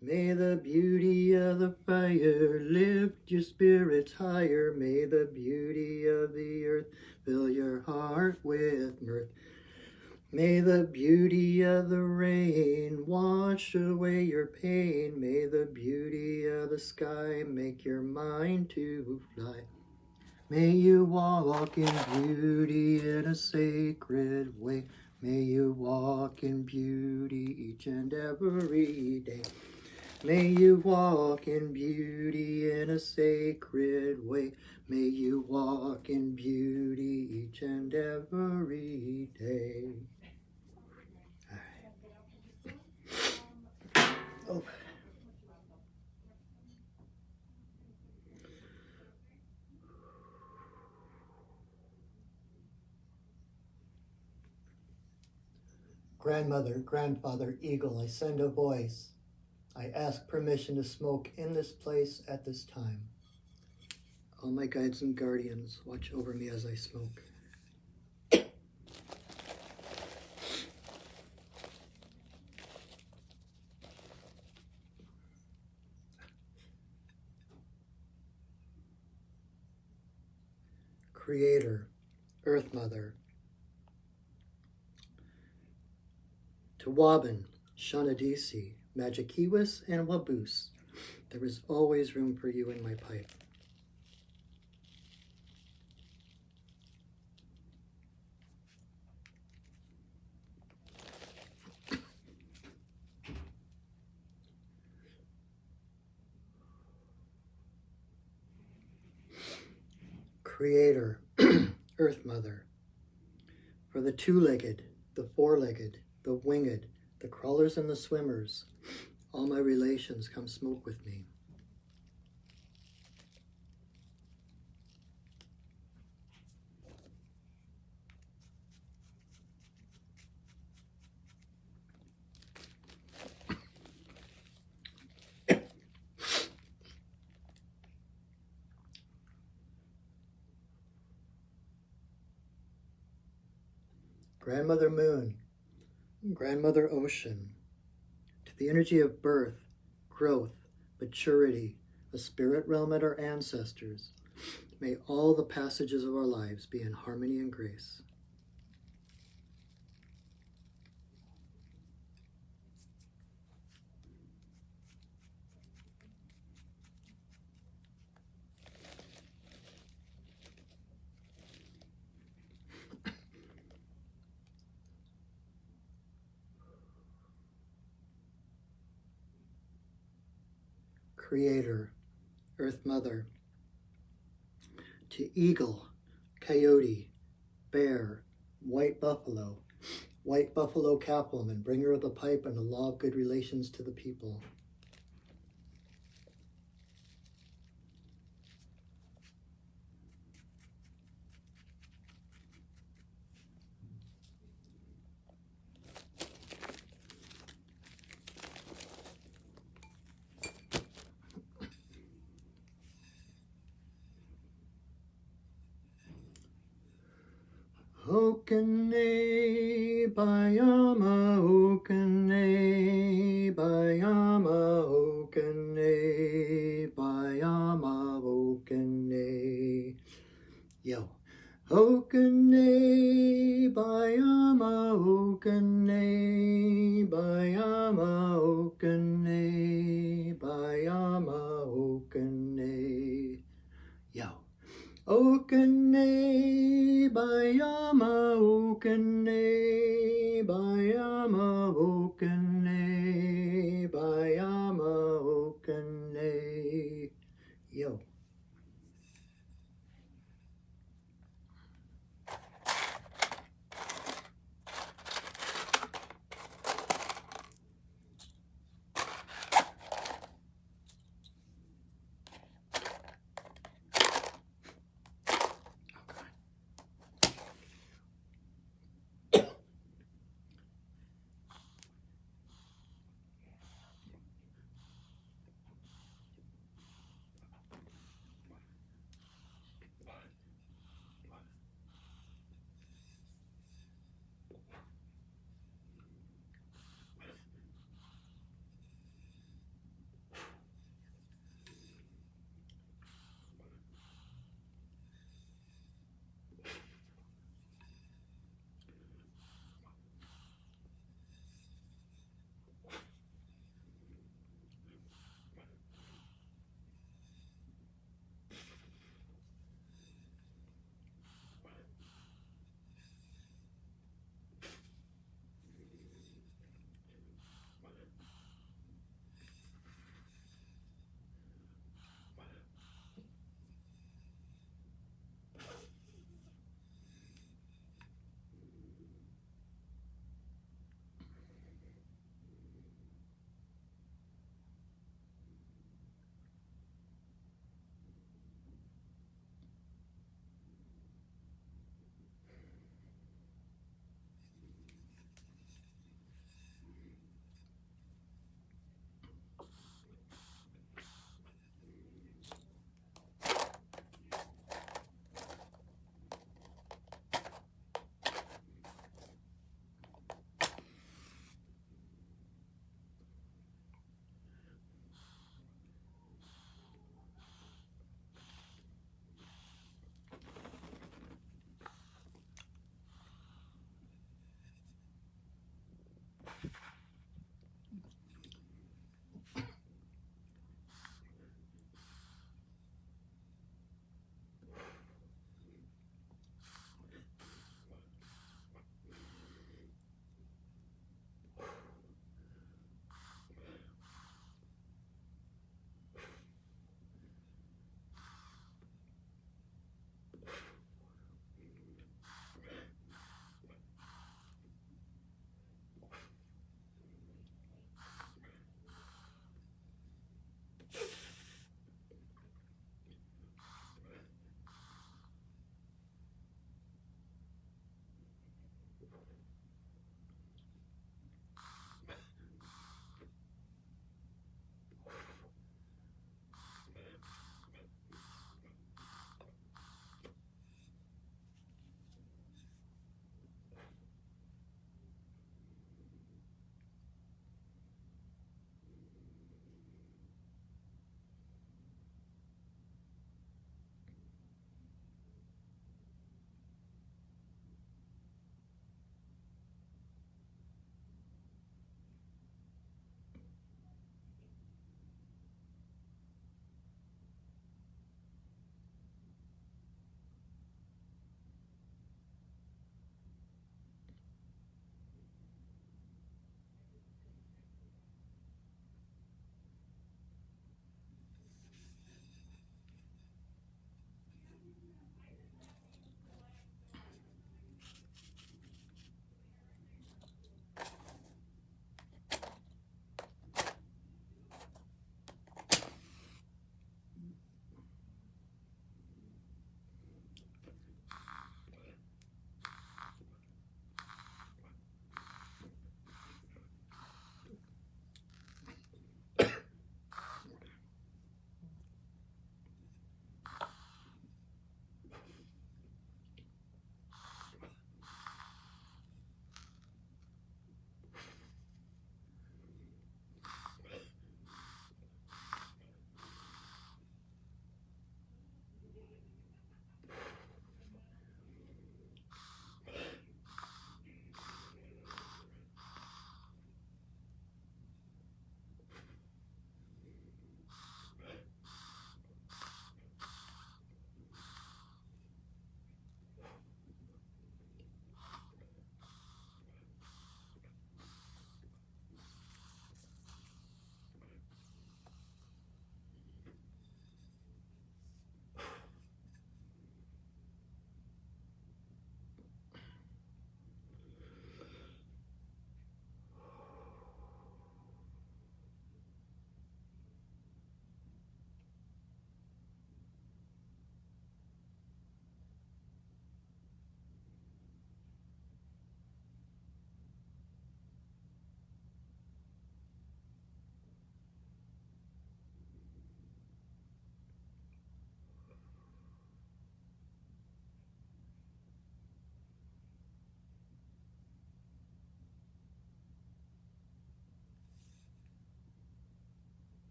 May the beauty of the fire lift your spirits higher. May the beauty of the earth fill your heart with mirth. May the beauty of the rain wash away your pain. May the beauty of the sky make your mind to fly. May you walk in beauty in a sacred way. May you walk in beauty each and every day. May you walk in beauty in a sacred way. May you walk in beauty each and every day. All right. Oh. Grandmother, grandfather, eagle, I send a voice. I ask permission to smoke in this place at this time. All my guides and guardians, watch over me as I smoke. Creator, Earth Mother, Tawabin, Shanadisi, Magikiwis, and Waboose, there is always room for you in my pipe. Creator, Earth Mother, for the two-legged, the four-legged, the winged, the crawlers and the swimmers, all my relations, come smoke with me. Grandmother Moon, Grandmother Ocean, to the energy of birth, growth, maturity, the spirit realm and our ancestors, may all the passages of our lives be in harmony and grace. Creator, Earth Mother, to eagle, coyote, bear, white buffalo Catwoman, bringer of the pipe and the law of good relations to the people. Okane Bayama, Okane Bayama, Okane Bayama, Okane. Yo. Okane Bayama, Okane Bayama, Okane Bayama, Okane. Yo. Okane Bayama, Okane Bayama, Okane Bayama, Okane. Yo.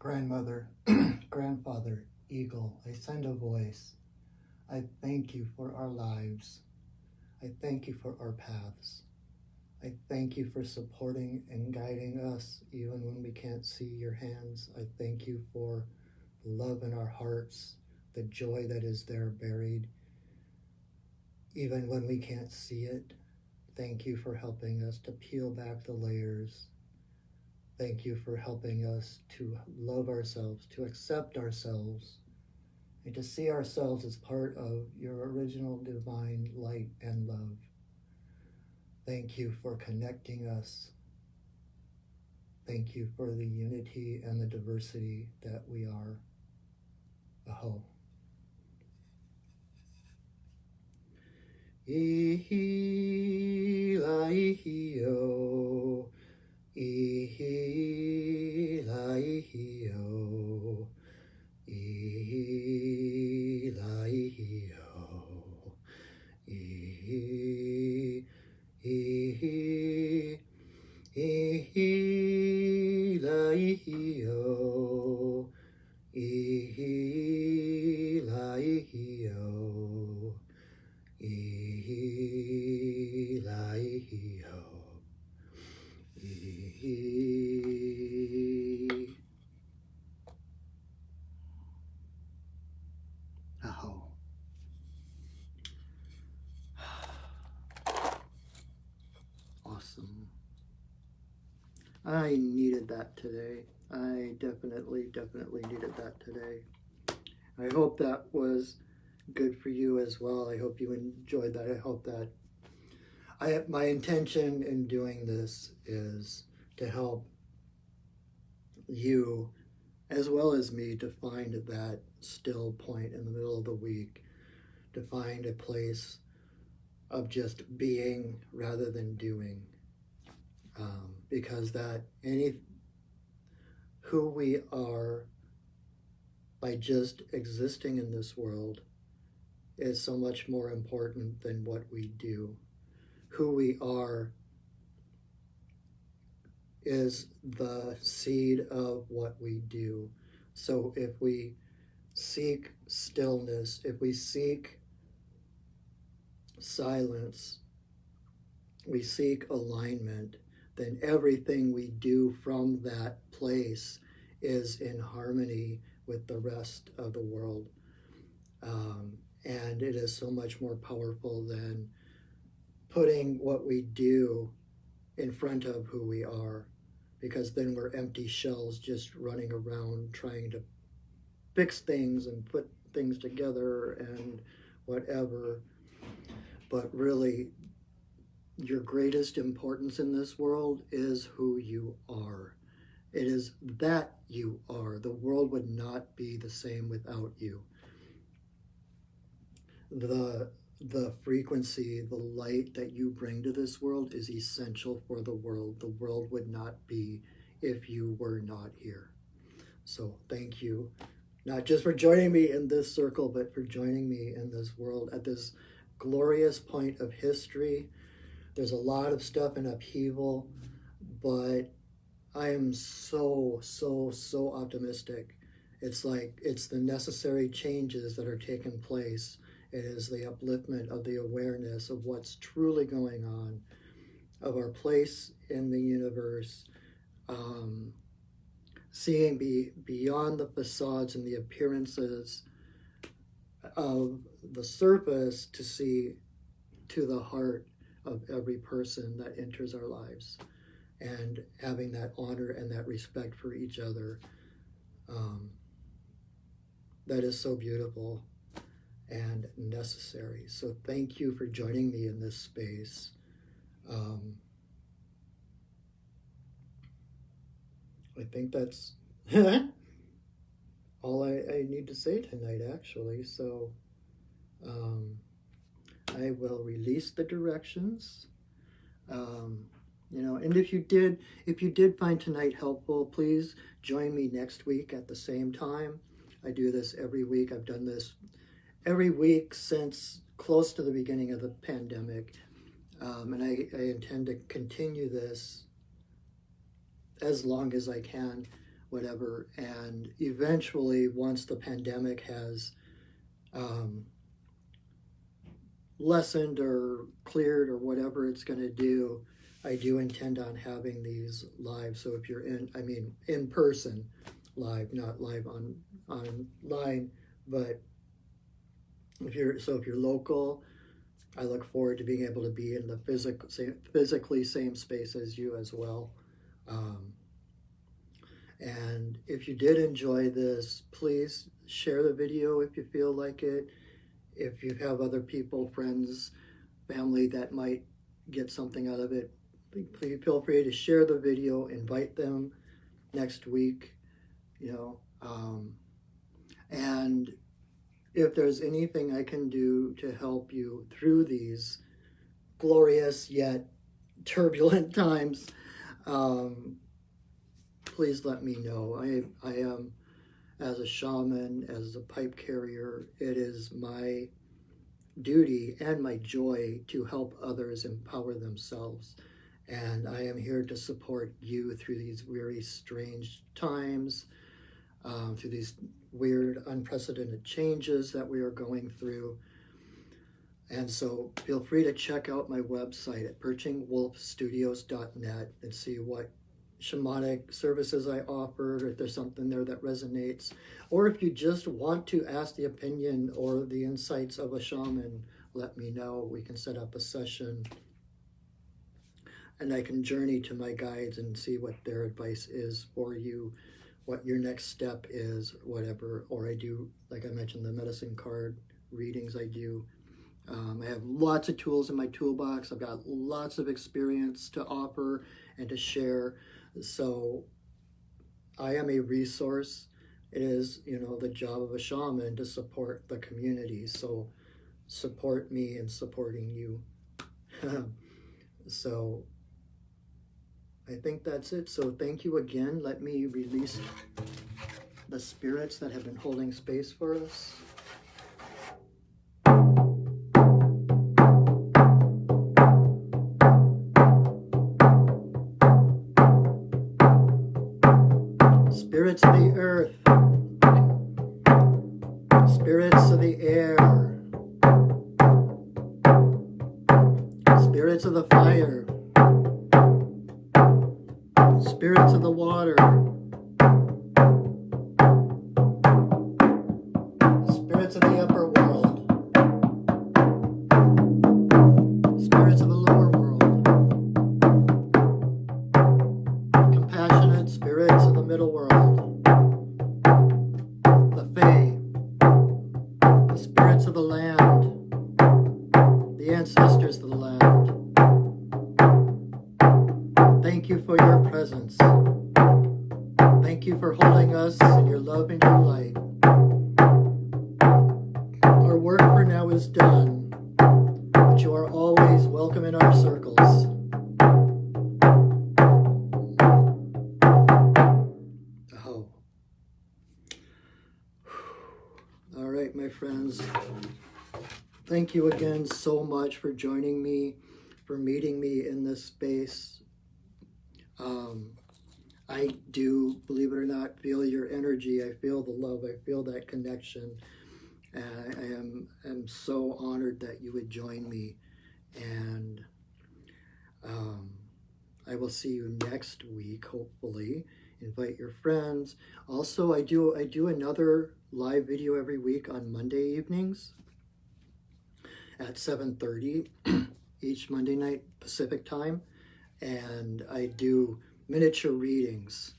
grandmother, grandfather, eagle, I send a voice. I thank you for our lives. I thank you for our paths. I thank you for supporting and guiding us even when we can't see your hands. I thank you for the love in our hearts, the joy that is there buried, even when we can't see it. Thank you for helping us to peel back the layers. Thank you for helping us to love ourselves, to accept ourselves, and to see ourselves as part of your original divine light and love. Thank you for connecting us. Thank you for the unity and the diversity that we are. Aho. Ihi la ihi o. Ihi la ihi o. Ihi la ihi o. Ihi, ihi, ihi la ihi o. Ihi la ihi o. Ihi la ihi o. Ihi. Aho. Awesome. I needed that today. I definitely needed that today. I hope that was good for you as well. I hope you enjoyed that. I hope that my intention in doing this is to help you as well as me to find that still point in the middle of the week, to find a place of just being rather than doing, because who we are by just existing in this world is so much more important than what we do. Who we are is the seed of what we do. So if we seek stillness, if we seek silence, we seek alignment, then everything we do from that place is in harmony with the rest of the world. And it is so much more powerful than putting what we do in front of who we are, because then we're empty shells just running around trying to fix things and put things together and whatever. But really, your greatest importance in this world is who you are. It is that you are. The world would not be the same without you. The frequency, the light that you bring to this world is essential for the world. The world would not be if you were not here. So thank you, not just for joining me in this circle, but for joining me in this world at this glorious point of history. There's a lot of stuff in upheaval, but I am so optimistic. It's like it's the necessary changes that are taking place. It is the upliftment of the awareness of what's truly going on, of our place in the universe, seeing beyond the facades and the appearances of the surface to see to the heart of every person that enters our lives, and having that honor and that respect for each other. That is so beautiful and necessary. So thank you for joining me in this space. I think that's all I need to say tonight, actually. So I will release the directions. And if you did find tonight helpful, please join me next week at the same time. I do this every week. I've done this every week since close to the beginning of the pandemic. And I intend to continue this as long as I can whatever. And eventually, once the pandemic has lessened or cleared or whatever it's going to do, I do intend on having these live. So if you're in person live, not live online, but if you're local, I look forward to being able to be in the physically same space as you as well. And if you did enjoy this, please share the video if you feel like it. If you have other people, friends, family that might get something out of it, please feel free to share the video, invite them next week, and if there's anything I can do to help you through these glorious yet turbulent times, please let me know. I am, as a shaman, as a pipe carrier, it is my duty and my joy to help others empower themselves. And I am here to support you through these very strange times, through these weird, unprecedented changes that we are going through. And so feel free to check out my website at perchingwolfstudios.net and see what shamanic services I offer, or if there's something there that resonates, or if you just want to ask the opinion or the insights of a shaman, let me know. We can set up a session and I can journey to my guides and see what their advice is for you, what your next step is, whatever. Or I do, like I mentioned, the medicine card readings I do. I have lots of tools in my toolbox. I've got lots of experience to offer and to share. So I am a resource. It is, the job of a shaman to support the community. So support me in supporting you. So I think that's it. So thank you again. Let me release the spirits that have been holding space for us. Spirits of the earth, spirits of the air, spirits of the fire, spirits of the water, spirits of the upper world, spirits of the lower world, compassionate spirits of the middle world, the Fae, the spirits of the land, the ancestors of the land. Thank you for your presence. Thank you for holding us in your love and your light. Our work for now is done, but you are always welcome in our circles. Oh. All right, my friends. Thank you again so much for joining me, for meeting me in this space. I do, believe it or not, feel your energy. I feel the love. I feel that connection. I am so honored that you would join me. And I will see you next week, hopefully. Invite your friends. Also, I do another live video every week on Monday evenings at 7:30 each Monday night Pacific time. And I do miniature readings.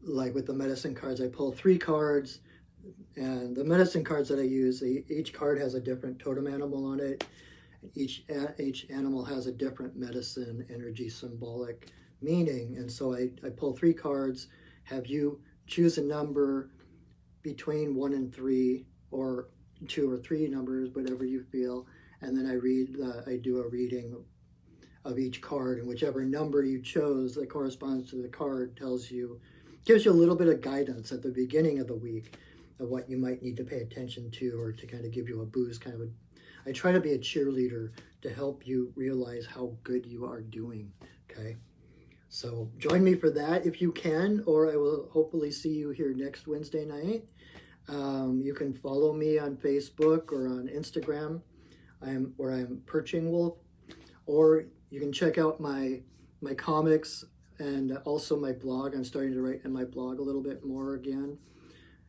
Like with the medicine cards, I pull 3 cards, and the medicine cards that I use, each card has a different totem animal on it. Each animal has a different medicine, energy, symbolic meaning. And so I pull 3 cards, have you choose a number between 1 and 3, or 2 or 3 numbers, whatever you feel. And then I do a reading of each card, and whichever number you chose that corresponds to the card gives you a little bit of guidance at the beginning of the week of what you might need to pay attention to, or to kind of give you a boost. I try to be a cheerleader to help you realize how good you are doing. Okay. So join me for that if you can, or I will hopefully see you here next Wednesday night. You can follow me on Facebook or on Instagram. I'm Perching Wolf, or you can check out my comics and also my blog. I'm starting to write in my blog a little bit more again,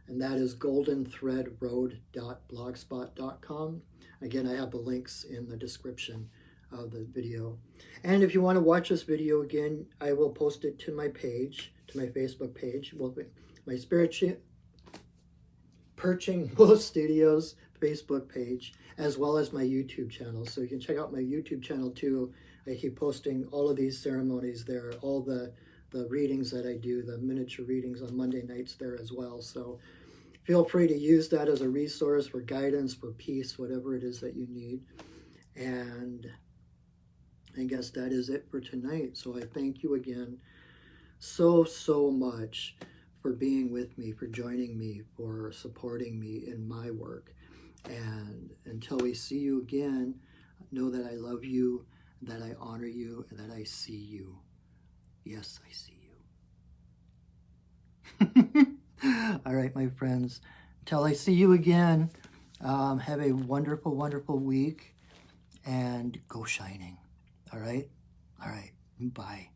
and that is goldenthreadroad.blogspot.com. Again, I have the links in the description of the video. And if you want to watch this video again, I will post it to my page, to my Facebook page, my Perching Wolf Studios Facebook page, as well as my YouTube channel. So you can check out my YouTube channel too. I keep posting all of these ceremonies there, all the readings that I do, the miniature readings on Monday nights there as well. So feel free to use that as a resource for guidance, for peace, whatever it is that you need. And I guess that is it for tonight. So I thank you again so much for being with me, for joining me, for supporting me in my work. And until we see you again, know that I love you, that I honor you, and that I see you. Yes, I see you. All right, my friends. Until I see you again, have a wonderful, wonderful week, and go shining. All right? All right. Bye.